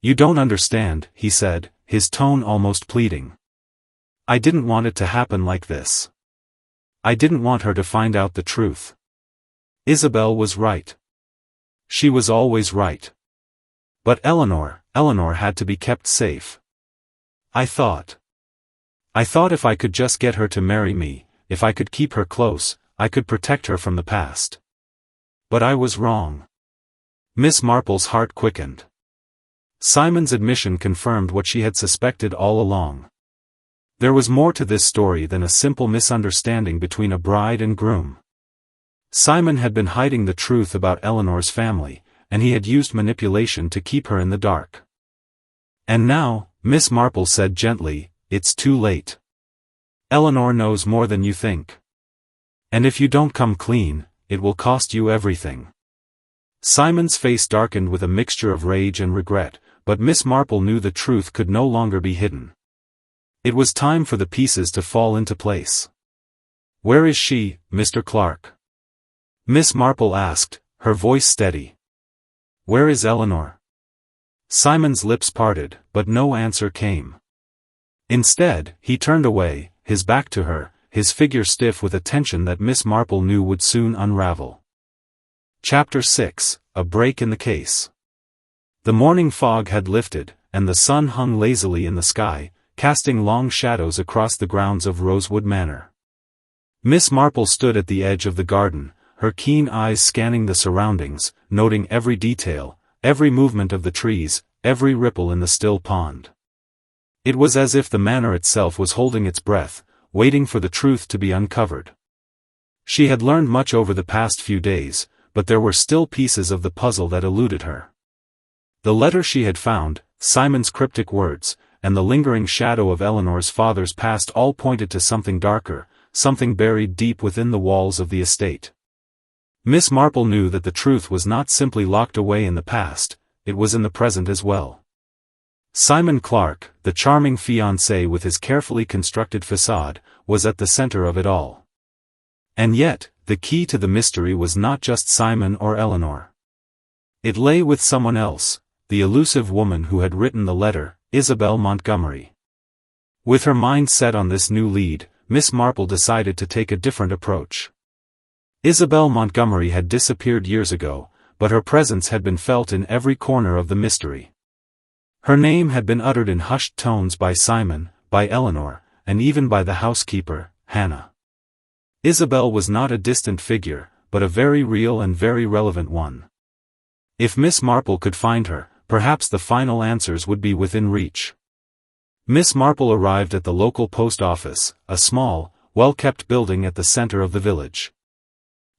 You don't understand, he said, his tone almost pleading. I didn't want it to happen like this. I didn't want her to find out the truth. Isabel was right. She was always right. But Eleanor had to be kept safe. I thought if I could just get her to marry me, if I could keep her close, I could protect her from the past. But I was wrong. Miss Marple's heart quickened. Simon's admission confirmed what she had suspected all along. There was more to this story than a simple misunderstanding between a bride and groom. Simon had been hiding the truth about Eleanor's family, and he had used manipulation to keep her in the dark. And now, Miss Marple said gently, it's too late. Eleanor knows more than you think. And if you don't come clean, it will cost you everything. Simon's face darkened with a mixture of rage and regret, but Miss Marple knew the truth could no longer be hidden. It was time for the pieces to fall into place. Where is she, Mr. Clark? Miss Marple asked, her voice steady. Where is Eleanor? Simon's lips parted, but no answer came. Instead, he turned away, his back to her, his figure stiff with a tension that Miss Marple knew would soon unravel. Chapter 6, A Break in the Case. The morning fog had lifted, and the sun hung lazily in the sky, casting long shadows across the grounds of Rosewood Manor. Miss Marple stood at the edge of the garden, her keen eyes scanning the surroundings, noting every detail, every movement of the trees, every ripple in the still pond. It was as if the manor itself was holding its breath, waiting for the truth to be uncovered. She had learned much over the past few days, but there were still pieces of the puzzle that eluded her. The letter she had found, Simon's cryptic words, and the lingering shadow of Eleanor's father's past all pointed to something darker, something buried deep within the walls of the estate. Miss Marple knew that the truth was not simply locked away in the past, it was in the present as well. Simon Clark, the charming fiancé with his carefully constructed facade, was at the center of it all. And yet, the key to the mystery was not just Simon or Eleanor. It lay with someone else, the elusive woman who had written the letter, Isabel Montgomery. With her mind set on this new lead, Miss Marple decided to take a different approach. Isabel Montgomery had disappeared years ago, but her presence had been felt in every corner of the mystery. Her name had been uttered in hushed tones by Simon, by Eleanor, and even by the housekeeper, Hannah. Isabel was not a distant figure, but a very real and very relevant one. If Miss Marple could find her, perhaps the final answers would be within reach. Miss Marple arrived at the local post office, a small, well-kept building at the center of the village.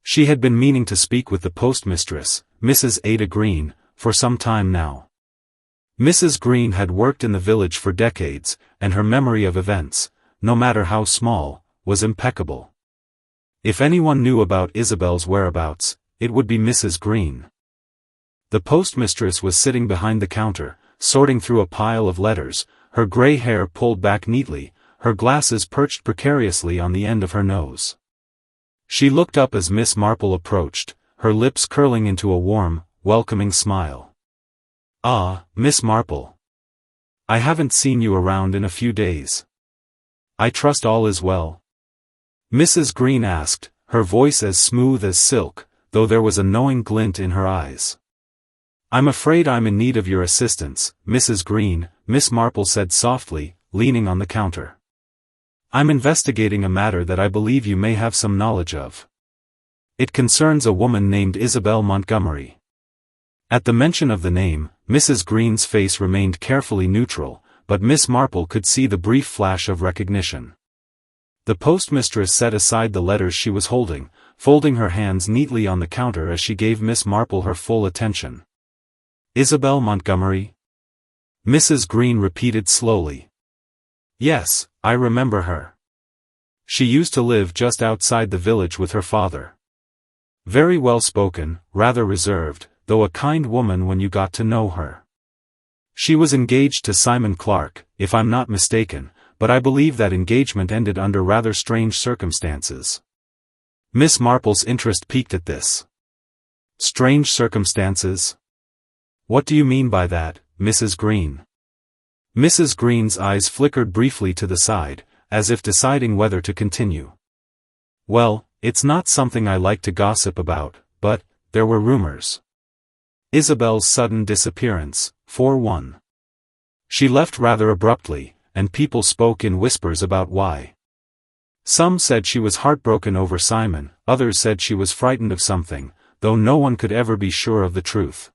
She had been meaning to speak with the postmistress, Mrs. Ada Green, for some time now. Mrs. Green had worked in the village for decades, and her memory of events, no matter how small, was impeccable. If anyone knew about Isabel's whereabouts, it would be Mrs. Green. The postmistress was sitting behind the counter, sorting through a pile of letters, her gray hair pulled back neatly, her glasses perched precariously on the end of her nose. She looked up as Miss Marple approached, her lips curling into a warm, welcoming smile. "Ah, Miss Marple. I haven't seen you around in a few days. I trust all is well?" Mrs. Green asked, her voice as smooth as silk, though there was a knowing glint in her eyes. "I'm afraid I'm in need of your assistance, Mrs. Green," Miss Marple said softly, leaning on the counter. "I'm investigating a matter that I believe you may have some knowledge of. It concerns a woman named Isabel Montgomery." At the mention of the name, Mrs. Green's face remained carefully neutral, but Miss Marple could see the brief flash of recognition. The postmistress set aside the letters she was holding, folding her hands neatly on the counter as she gave Miss Marple her full attention. "Isabel Montgomery?" Mrs. Green repeated slowly. "Yes, I remember her. She used to live just outside the village with her father. Very well spoken, rather reserved, though a kind woman when you got to know her. She was engaged to Simon Clark, if I'm not mistaken, but I believe that engagement ended under rather strange circumstances." Miss Marple's interest piqued at this. "Strange circumstances? What do you mean by that, Mrs. Green?" Mrs. Green's eyes flickered briefly to the side, as if deciding whether to continue. "Well, it's not something I like to gossip about, but there were rumors. Isabel's sudden disappearance, for one. She left rather abruptly, and people spoke in whispers about why. Some said she was heartbroken over Simon, others said she was frightened of something, though no one could ever be sure of the truth.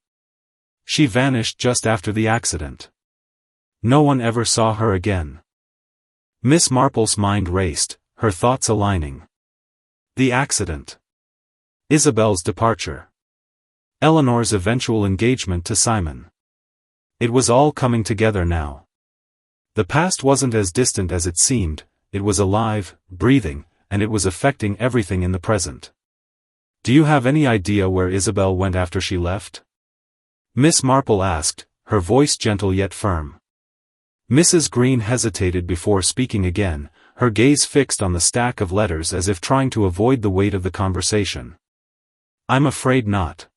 She vanished just after the accident. No one ever saw her again." Miss Marple's mind raced, her thoughts aligning. The accident. Isabel's departure. Eleanor's eventual engagement to Simon. It was all coming together now. The past wasn't as distant as it seemed, it was alive, breathing, and it was affecting everything in the present. Do you have any idea where Isabel went after she left? Miss Marple asked, her voice gentle yet firm. Mrs. Green hesitated before speaking again, her gaze fixed on the stack of letters as if trying to avoid the weight of the conversation. I'm afraid not.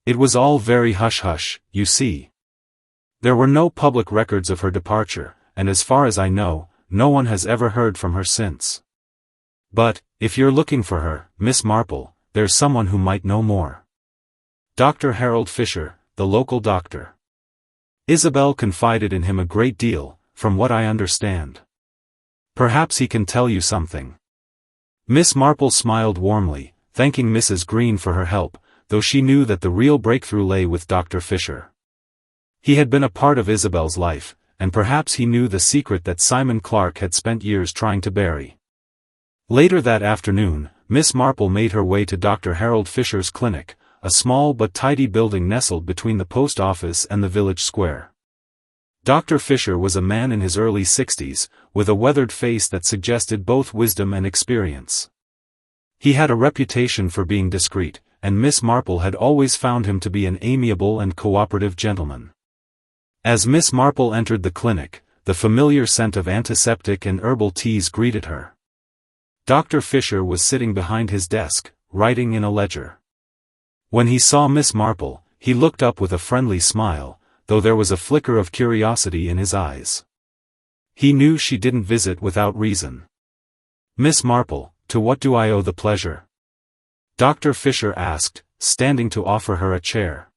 It was all very hush-hush, you see. There were no public records of her departure, and as far as I know, no one has ever heard from her since. But, if you're looking for her, Miss Marple, there's someone who might know more. Dr. Harold Fisher, the local doctor. Isabel confided in him a great deal, from what I understand. Perhaps he can tell you something. Miss Marple smiled warmly, thanking Mrs. Green for her help, though she knew that the real breakthrough lay with Dr. Fisher. He had been a part of Isabel's life, and perhaps he knew the secret that Simon Clark had spent years trying to bury. Later that afternoon, Miss Marple made her way to Dr. Harold Fisher's clinic, a small but tidy building nestled between the post office and the village square. Dr. Fisher was a man in his early 60s, with a weathered face that suggested both wisdom and experience. He had a reputation for being discreet, and Miss Marple had always found him to be an amiable and cooperative gentleman. As Miss Marple entered the clinic, the familiar scent of antiseptic and herbal teas greeted her. Dr. Fisher was sitting behind his desk, writing in a ledger. When he saw Miss Marple, he looked up with a friendly smile, though there was a flicker of curiosity in his eyes. He knew she didn't visit without reason. Miss Marple, to what do I owe the pleasure? Dr. Fisher asked, standing to offer her a chair.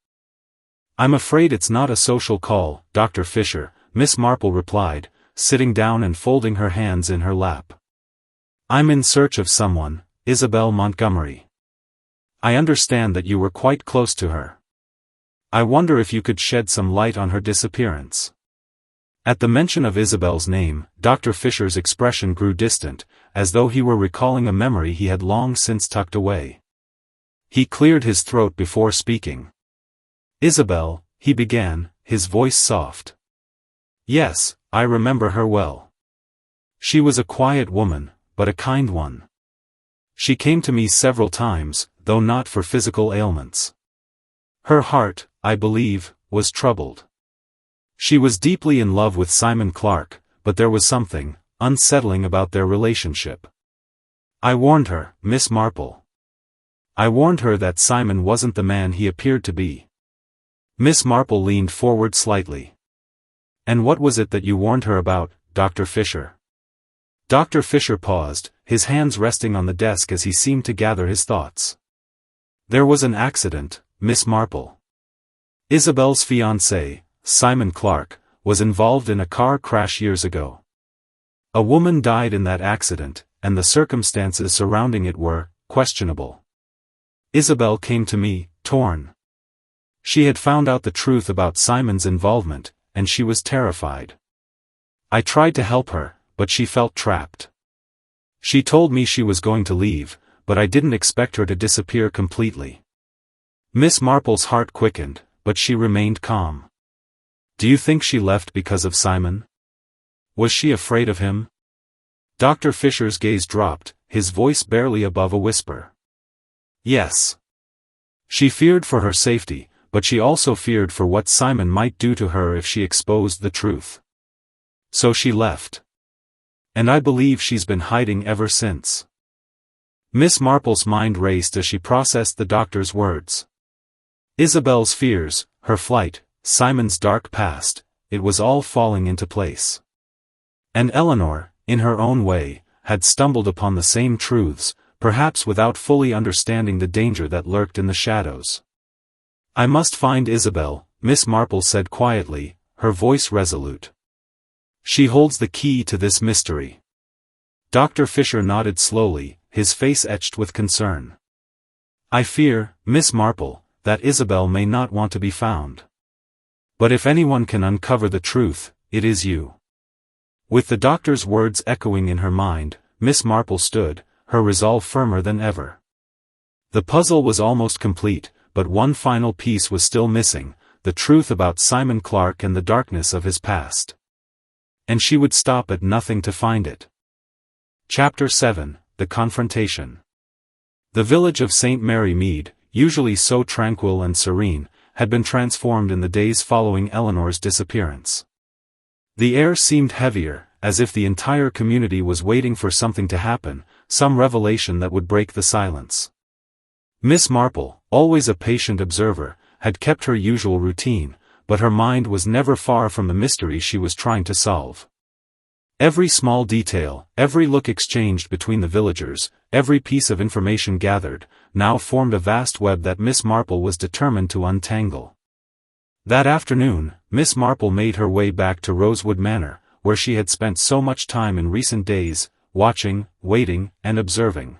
I'm afraid it's not a social call, Dr. Fisher, Miss Marple replied, sitting down and folding her hands in her lap. I'm in search of someone, Isabel Montgomery. I understand that you were quite close to her. I wonder if you could shed some light on her disappearance. At the mention of Isabel's name, Dr. Fisher's expression grew distant, as though he were recalling a memory he had long since tucked away. He cleared his throat before speaking. Isabel, he began, his voice soft. Yes, I remember her well. She was a quiet woman, but a kind one. She came to me several times, though not for physical ailments. Her heart, I believe, was troubled. She was deeply in love with Simon Clark, but there was something unsettling about their relationship. I warned her, Miss Marple. I warned her that Simon wasn't the man he appeared to be. Miss Marple leaned forward slightly. And what was it that you warned her about, Dr. Fisher? Dr. Fisher paused, his hands resting on the desk as he seemed to gather his thoughts. There was an accident, Miss Marple. Isabel's fiancé, Simon Clark, was involved in a car crash years ago. A woman died in that accident, and the circumstances surrounding it were questionable. Isabel came to me, torn. She had found out the truth about Simon's involvement, and she was terrified. I tried to help her, but she felt trapped. She told me she was going to leave, but I didn't expect her to disappear completely. Miss Marple's heart quickened, but she remained calm. Do you think she left because of Simon? Was she afraid of him? Dr. Fisher's gaze dropped, his voice barely above a whisper. Yes. She feared for her safety, but she also feared for what Simon might do to her if she exposed the truth. So she left. And I believe she's been hiding ever since. Miss Marple's mind raced as she processed the doctor's words. Isabel's fears, her flight, Simon's dark past, it was all falling into place. And Eleanor, in her own way, had stumbled upon the same truths, perhaps without fully understanding the danger that lurked in the shadows. I must find Isabel, Miss Marple said quietly, her voice resolute. She holds the key to this mystery. Dr. Fisher nodded slowly, his face etched with concern. I fear, Miss Marple, that Isabel may not want to be found. But if anyone can uncover the truth, it is you. With the doctor's words echoing in her mind, Miss Marple stood, her resolve firmer than ever. The puzzle was almost complete, but one final piece was still missing, the truth about Simon Clark and the darkness of his past. And she would stop at nothing to find it. Chapter 7: The Confrontation. The village of St. Mary Mead, usually so tranquil and serene, had been transformed in the days following Eleanor's disappearance. The air seemed heavier, as if the entire community was waiting for something to happen, some revelation that would break the silence. Miss Marple, always a patient observer, had kept her usual routine, but her mind was never far from the mystery she was trying to solve. Every small detail, every look exchanged between the villagers, every piece of information gathered, now formed a vast web that Miss Marple was determined to untangle. That afternoon, Miss Marple made her way back to Rosewood Manor, where she had spent so much time in recent days, watching, waiting, and observing.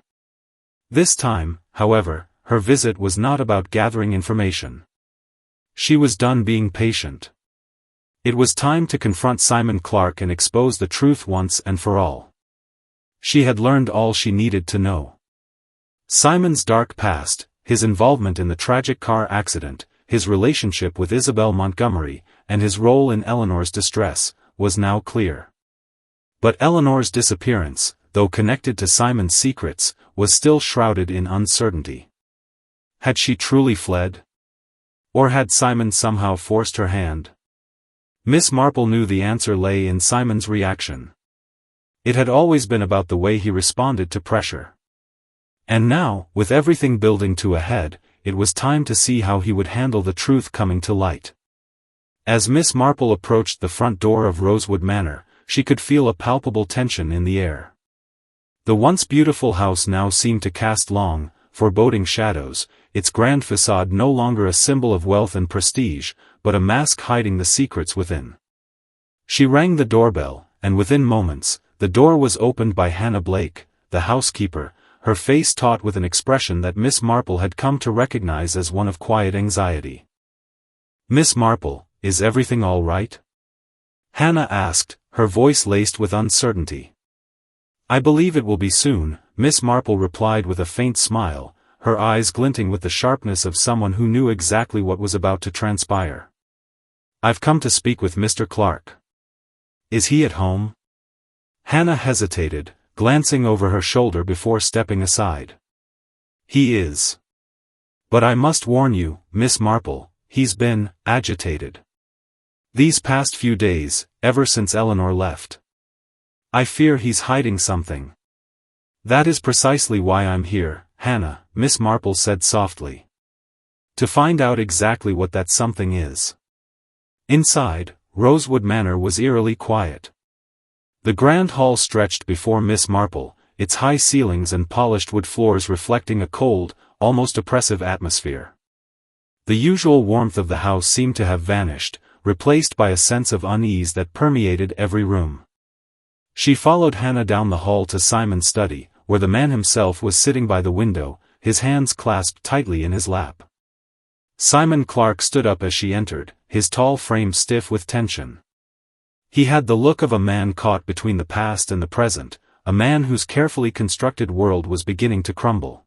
This time, however, her visit was not about gathering information. She was done being patient. It was time to confront Simon Clark and expose the truth once and for all. She had learned all she needed to know. Simon's dark past, his involvement in the tragic car accident, his relationship with Isabel Montgomery, and his role in Eleanor's distress, was now clear. But Eleanor's disappearance, though connected to Simon's secrets, was still shrouded in uncertainty. Had she truly fled? Or had Simon somehow forced her hand? Miss Marple knew the answer lay in Simon's reaction. It had always been about the way he responded to pressure. And now, with everything building to a head, it was time to see how he would handle the truth coming to light. As Miss Marple approached the front door of Rosewood Manor, she could feel a palpable tension in the air. The once beautiful house now seemed to cast long, foreboding shadows, its grand facade no longer a symbol of wealth and prestige, but a mask hiding the secrets within. She rang the doorbell, and within moments, the door was opened by Hannah Blake, the housekeeper, her face taut with an expression that Miss Marple had come to recognize as one of quiet anxiety. "Miss Marple, is everything all right?" Hannah asked, her voice laced with uncertainty. "I believe it will be soon," Miss Marple replied with a faint smile, her eyes glinting with the sharpness of someone who knew exactly what was about to transpire. "I've come to speak with Mr. Clark. Is he at home?" Hannah hesitated, glancing over her shoulder before stepping aside. "He is. But I must warn you, Miss Marple, he's been agitated. These past few days, ever since Eleanor left. I fear he's hiding something." "That is precisely why I'm here, Hannah," Miss Marple said softly. "To find out exactly what that something is." Inside, Rosewood Manor was eerily quiet. The grand hall stretched before Miss Marple, its high ceilings and polished wood floors reflecting a cold, almost oppressive atmosphere. The usual warmth of the house seemed to have vanished, replaced by a sense of unease that permeated every room. She followed Hannah down the hall to Simon's study, where the man himself was sitting by the window, his hands clasped tightly in his lap. Simon Clark stood up as she entered, his tall frame stiff with tension. He had the look of a man caught between the past and the present, a man whose carefully constructed world was beginning to crumble.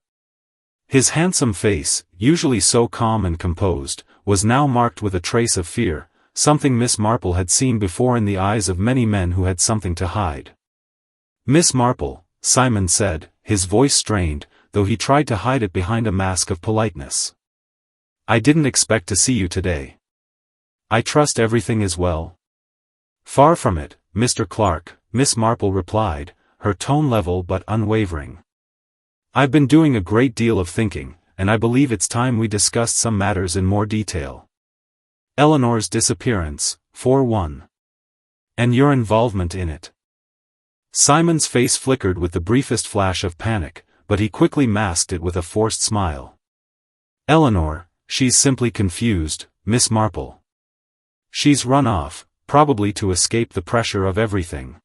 His handsome face, usually so calm and composed, was now marked with a trace of fear, something Miss Marple had seen before in the eyes of many men who had something to hide. "Miss Marple," Simon said, his voice strained, though he tried to hide it behind a mask of politeness. "I didn't expect to see you today. I trust everything is well?" "Far from it, Mr. Clark," Miss Marple replied, her tone level but unwavering. "I've been doing a great deal of thinking, and I believe it's time we discussed some matters in more detail. Eleanor's disappearance, for one. And your involvement in it." Simon's face flickered with the briefest flash of panic, but he quickly masked it with a forced smile. "Eleanor, she's simply confused, Miss Marple. She's run off, probably to escape the pressure of everything.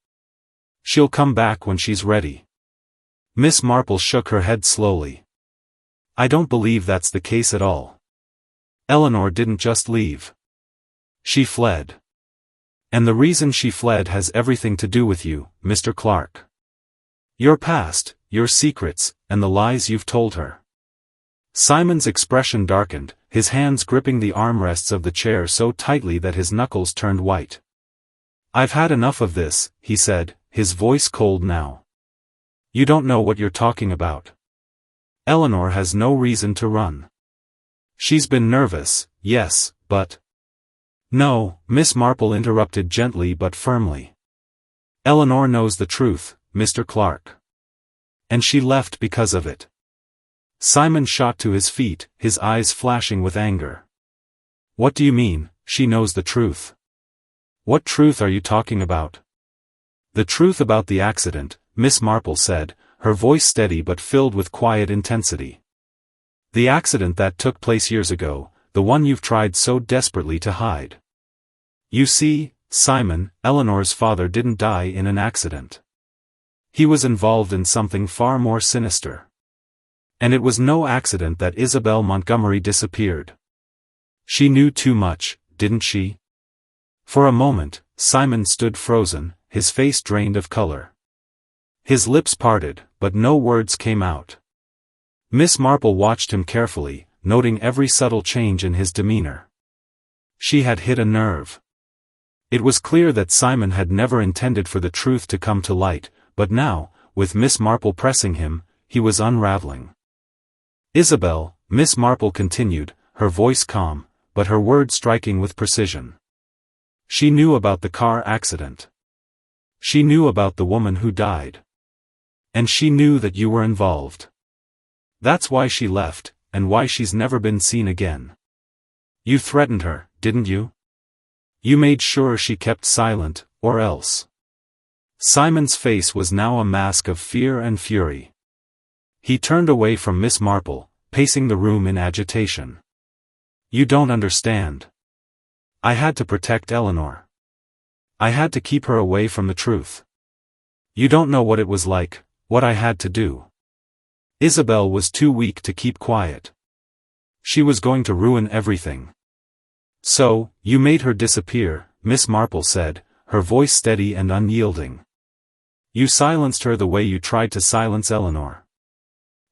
She'll come back when she's ready." Miss Marple shook her head slowly. "I don't believe that's the case at all. Eleanor didn't just leave. She fled." And the reason she fled has everything to do with you, Mr. Clark. Your past, your secrets, and the lies you've told her." Simon's expression darkened, his hands gripping the armrests of the chair so tightly that his knuckles turned white. "I've had enough of this," he said, his voice cold now. "You don't know what you're talking about. Eleanor has no reason to run. She's been nervous, yes, but—" "No," Miss Marple interrupted gently but firmly. "Eleanor knows the truth, Mr. Clark. And she left because of it." Simon shot to his feet, his eyes flashing with anger. "What do you mean, she knows the truth? What truth are you talking about?" "The truth about the accident," Miss Marple said, her voice steady but filled with quiet intensity. "The accident that took place years ago, the one you've tried so desperately to hide. You see, Simon, Eleanor's father didn't die in an accident. He was involved in something far more sinister. And it was no accident that Isabel Montgomery disappeared. She knew too much, didn't she?" For a moment, Simon stood frozen, his face drained of color. His lips parted, but no words came out. Miss Marple watched him carefully, noting every subtle change in his demeanor. She had hit a nerve. It was clear that Simon had never intended for the truth to come to light, but now, with Miss Marple pressing him, he was unraveling. "Isabel," Miss Marple continued, her voice calm, but her words striking with precision. "She knew about the car accident. She knew about the woman who died. And she knew that you were involved. That's why she left, and why she's never been seen again. You threatened her, didn't you? You made sure she kept silent, or else." Simon's face was now a mask of fear and fury. He turned away from Miss Marple, pacing the room in agitation. "You don't understand. I had to protect Eleanor. I had to keep her away from the truth. You don't know what it was like, what I had to do. Isabel was too weak to keep quiet. She was going to ruin everything. So, you made her disappear," Miss Marple said, her voice steady and unyielding. "You silenced her the way you tried to silence Eleanor.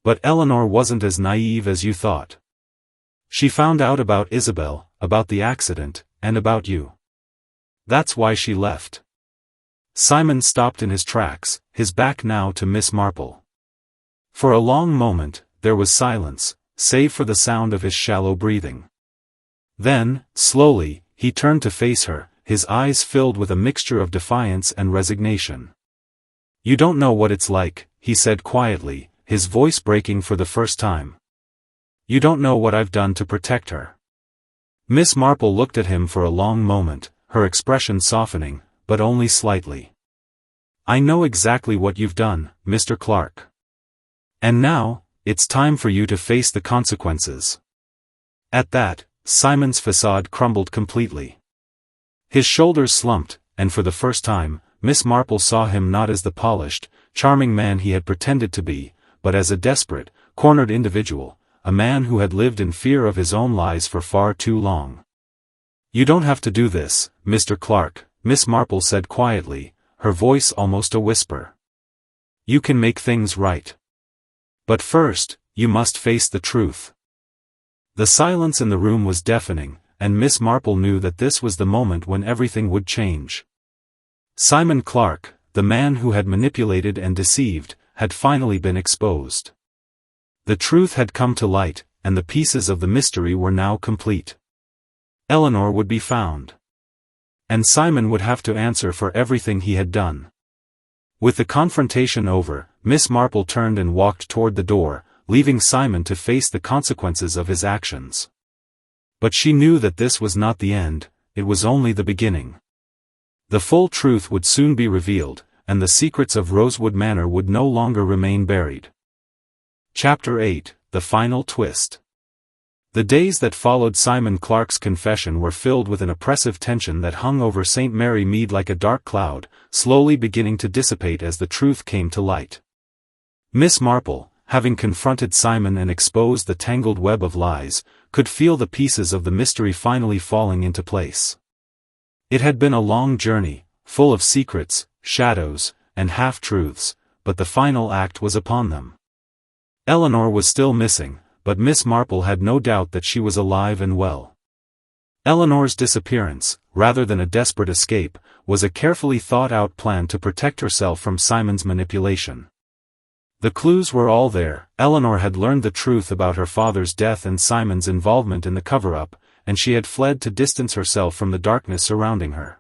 But Eleanor wasn't as naive as you thought. She found out about Isabel, about the accident, and about you. That's why she left." Simon stopped in his tracks, his back now to Miss Marple. For a long moment, there was silence, save for the sound of his shallow breathing. Then, slowly, he turned to face her, his eyes filled with a mixture of defiance and resignation. "You don't know what it's like," he said quietly, his voice breaking for the first time. "You don't know what I've done to protect her." Miss Marple looked at him for a long moment, her expression softening, but only slightly. "I know exactly what you've done, Mr. Clark. And now, it's time for you to face the consequences." At that, Simon's facade crumbled completely. His shoulders slumped, and for the first time, Miss Marple saw him not as the polished, charming man he had pretended to be, but as a desperate, cornered individual, a man who had lived in fear of his own lies for far too long. "You don't have to do this, Mr. Clark," Miss Marple said quietly, her voice almost a whisper. "You can make things right. But first, you must face the truth." The silence in the room was deafening, and Miss Marple knew that this was the moment when everything would change. Simon Clark, the man who had manipulated and deceived, had finally been exposed. The truth had come to light, and the pieces of the mystery were now complete. Eleanor would be found. And Simon would have to answer for everything he had done. With the confrontation over, Miss Marple turned and walked toward the door, leaving Simon to face the consequences of his actions. But she knew that this was not the end, it was only the beginning. The full truth would soon be revealed, and the secrets of Rosewood Manor would no longer remain buried. Chapter 8, The Final Twist. The days that followed Simon Clark's confession were filled with an oppressive tension that hung over St. Mary Mead like a dark cloud, slowly beginning to dissipate as the truth came to light. Miss Marple, having confronted Simon and exposed the tangled web of lies, could feel the pieces of the mystery finally falling into place. It had been a long journey, full of secrets, shadows, and half-truths, but the final act was upon them. Eleanor was still missing, but Miss Marple had no doubt that she was alive and well. Eleanor's disappearance, rather than a desperate escape, was a carefully thought-out plan to protect herself from Simon's manipulation. The clues were all there. Eleanor had learned the truth about her father's death and Simon's involvement in the cover-up, and she had fled to distance herself from the darkness surrounding her.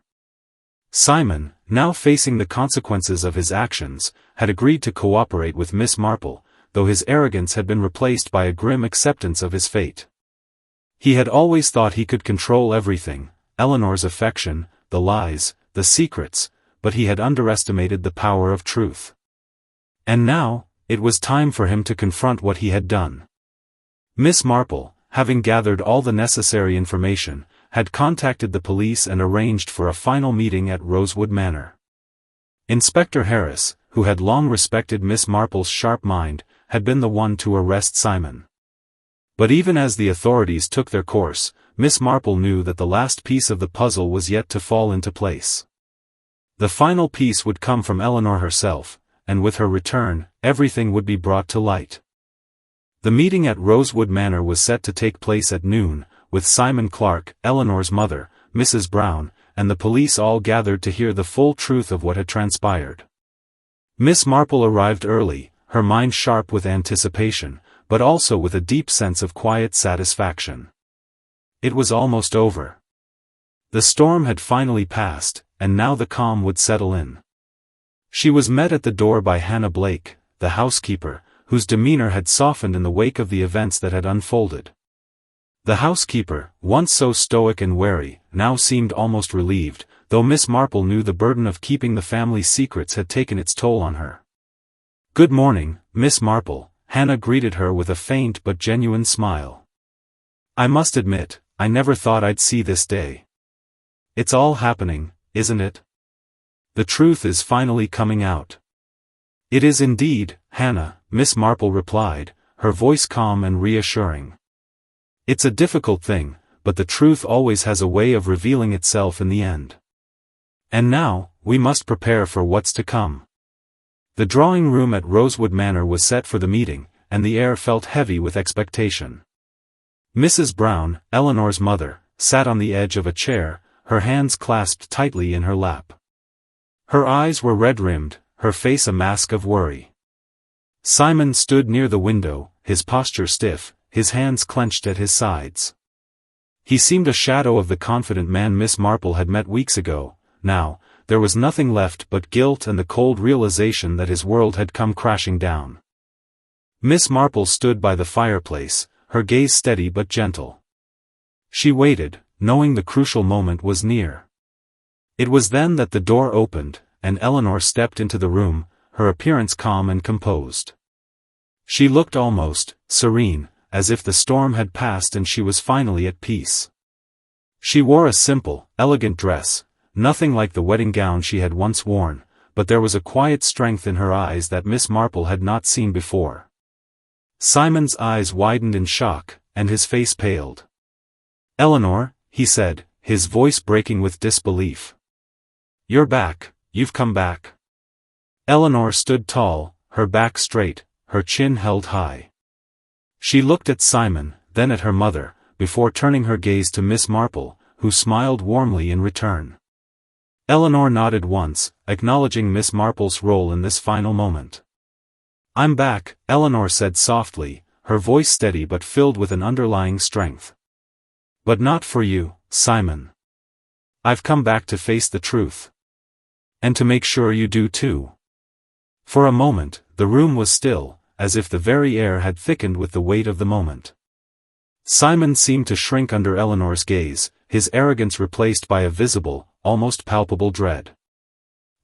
Simon, now facing the consequences of his actions, had agreed to cooperate with Miss Marple, though his arrogance had been replaced by a grim acceptance of his fate. He had always thought he could control everything, Eleanor's affection, the lies, the secrets, but he had underestimated the power of truth. And now, it was time for him to confront what he had done. Miss Marple, having gathered all the necessary information, had contacted the police and arranged for a final meeting at Rosewood Manor. Inspector Harris, who had long respected Miss Marple's sharp mind, had been the one to arrest Simon. But even as the authorities took their course, Miss Marple knew that the last piece of the puzzle was yet to fall into place. The final piece would come from Eleanor herself, and with her return, everything would be brought to light. The meeting at Rosewood Manor was set to take place at noon, with Simon Clark, Eleanor's mother, Mrs. Brown, and the police all gathered to hear the full truth of what had transpired. Miss Marple arrived early, her mind sharp with anticipation, but also with a deep sense of quiet satisfaction. It was almost over. The storm had finally passed, and now the calm would settle in. She was met at the door by Hannah Blake, the housekeeper, whose demeanor had softened in the wake of the events that had unfolded. The housekeeper, once so stoic and wary, now seemed almost relieved, though Miss Marple knew the burden of keeping the family's secrets had taken its toll on her. "Good morning, Miss Marple," Hannah greeted her with a faint but genuine smile. "I must admit, I never thought I'd see this day. It's all happening, isn't it? The truth is finally coming out." "It is indeed, Hannah," Miss Marple replied, her voice calm and reassuring. "It's a difficult thing, but the truth always has a way of revealing itself in the end. And now, we must prepare for what's to come." The drawing room at Rosewood Manor was set for the meeting, and the air felt heavy with expectation. Mrs. Brown, Eleanor's mother, sat on the edge of a chair, her hands clasped tightly in her lap. Her eyes were red-rimmed, her face a mask of worry. Simon stood near the window, his posture stiff, his hands clenched at his sides. He seemed a shadow of the confident man Miss Marple had met weeks ago. Now, there was nothing left but guilt and the cold realization that his world had come crashing down. Miss Marple stood by the fireplace, her gaze steady but gentle. She waited, knowing the crucial moment was near. It was then that the door opened, and Eleanor stepped into the room, her appearance calm and composed. She looked almost serene, as if the storm had passed and she was finally at peace. She wore a simple, elegant dress, nothing like the wedding gown she had once worn, but there was a quiet strength in her eyes that Miss Marple had not seen before. Simon's eyes widened in shock, and his face paled. "Eleanor," he said, his voice breaking with disbelief. "You're back, you've come back." Eleanor stood tall, her back straight, her chin held high. She looked at Simon, then at her mother, before turning her gaze to Miss Marple, who smiled warmly in return. Eleanor nodded once, acknowledging Miss Marple's role in this final moment. "I'm back," Eleanor said softly, her voice steady but filled with an underlying strength. "But not for you, Simon. I've come back to face the truth. And to make sure you do too." For a moment, the room was still, as if the very air had thickened with the weight of the moment. Simon seemed to shrink under Eleanor's gaze, his arrogance replaced by a visible, almost palpable dread.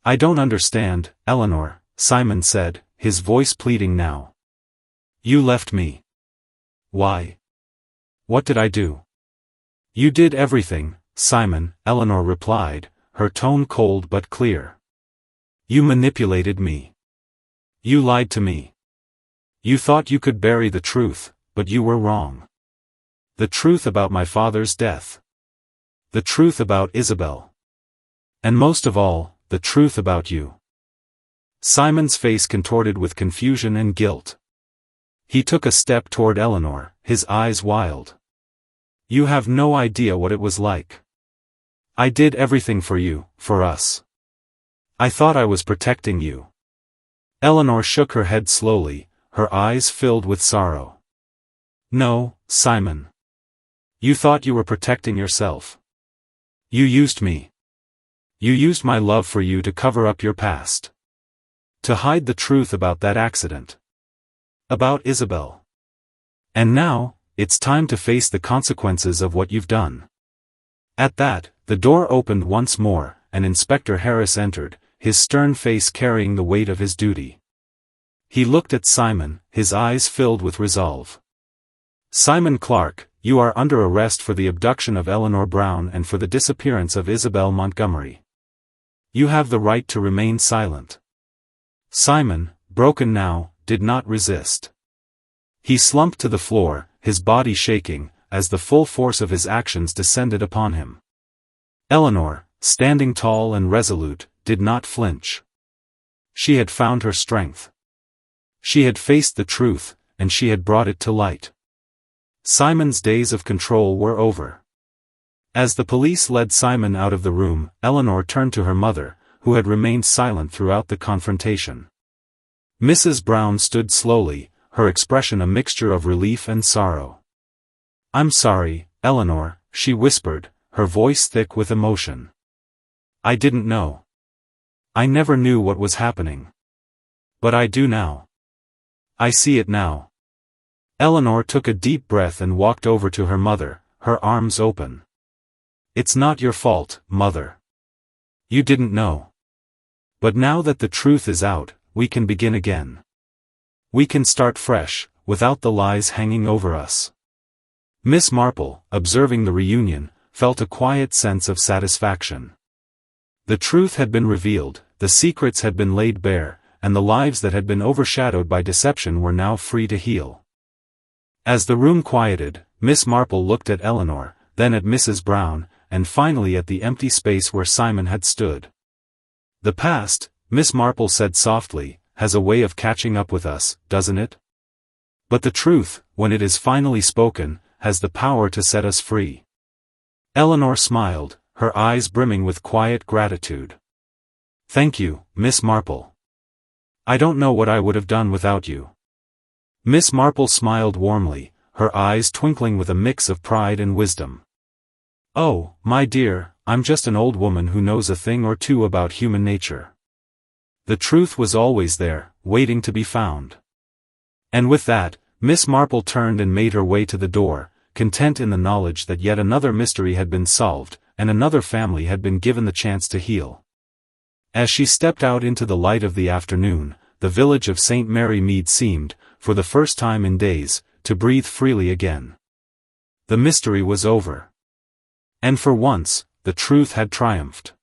"I don't understand, Eleanor," Simon said, his voice pleading now. "You left me. Why? What did I do?" "You did everything, Simon," Eleanor replied, her tone cold but clear. "You manipulated me. You lied to me. You thought you could bury the truth, but you were wrong. The truth about my father's death. The truth about Isabel. And most of all, the truth about you. Simon's face contorted with confusion and guilt. He took a step toward Eleanor, his eyes wild. You have no idea what it was like. I did everything for you, for us. I thought I was protecting you. Eleanor shook her head slowly, her eyes filled with sorrow. No, Simon. You thought you were protecting yourself. You used me. You used my love for you to cover up your past. To hide the truth about that accident. About Isabel. And now, it's time to face the consequences of what you've done. At that, the door opened once more, and Inspector Harris entered, his stern face carrying the weight of his duty. He looked at Simon, his eyes filled with resolve. Simon Clark, you are under arrest for the abduction of Eleanor Brown and for the disappearance of Isabel Montgomery. You have the right to remain silent. Simon, broken now, did not resist. He slumped to the floor, his body shaking, as the full force of his actions descended upon him. Eleanor, standing tall and resolute, did not flinch. She had found her strength. She had faced the truth, and she had brought it to light. Simon's days of control were over. As the police led Simon out of the room, Eleanor turned to her mother, who had remained silent throughout the confrontation. Mrs. Brown stood slowly, her expression a mixture of relief and sorrow. I'm sorry, Eleanor, she whispered, her voice thick with emotion. I didn't know. I never knew what was happening. But I do now. I see it now. Eleanor took a deep breath and walked over to her mother, her arms open. It's not your fault, Mother. You didn't know. But now that the truth is out, we can begin again. We can start fresh, without the lies hanging over us. Miss Marple, observing the reunion, felt a quiet sense of satisfaction. The truth had been revealed, the secrets had been laid bare, and the lives that had been overshadowed by deception were now free to heal. As the room quieted, Miss Marple looked at Eleanor, then at Mrs. Brown, and finally at the empty space where Simon had stood. The past, Miss Marple said softly, has a way of catching up with us, doesn't it? But the truth, when it is finally spoken, has the power to set us free. Eleanor smiled, her eyes brimming with quiet gratitude. Thank you, Miss Marple. I don't know what I would have done without you. Miss Marple smiled warmly, her eyes twinkling with a mix of pride and wisdom. Oh, my dear, I'm just an old woman who knows a thing or two about human nature. The truth was always there, waiting to be found. And with that, Miss Marple turned and made her way to the door, content in the knowledge that yet another mystery had been solved, and another family had been given the chance to heal. As she stepped out into the light of the afternoon, the village of St. Mary Mead seemed, for the first time in days, to breathe freely again. The mystery was over. And for once, the truth had triumphed.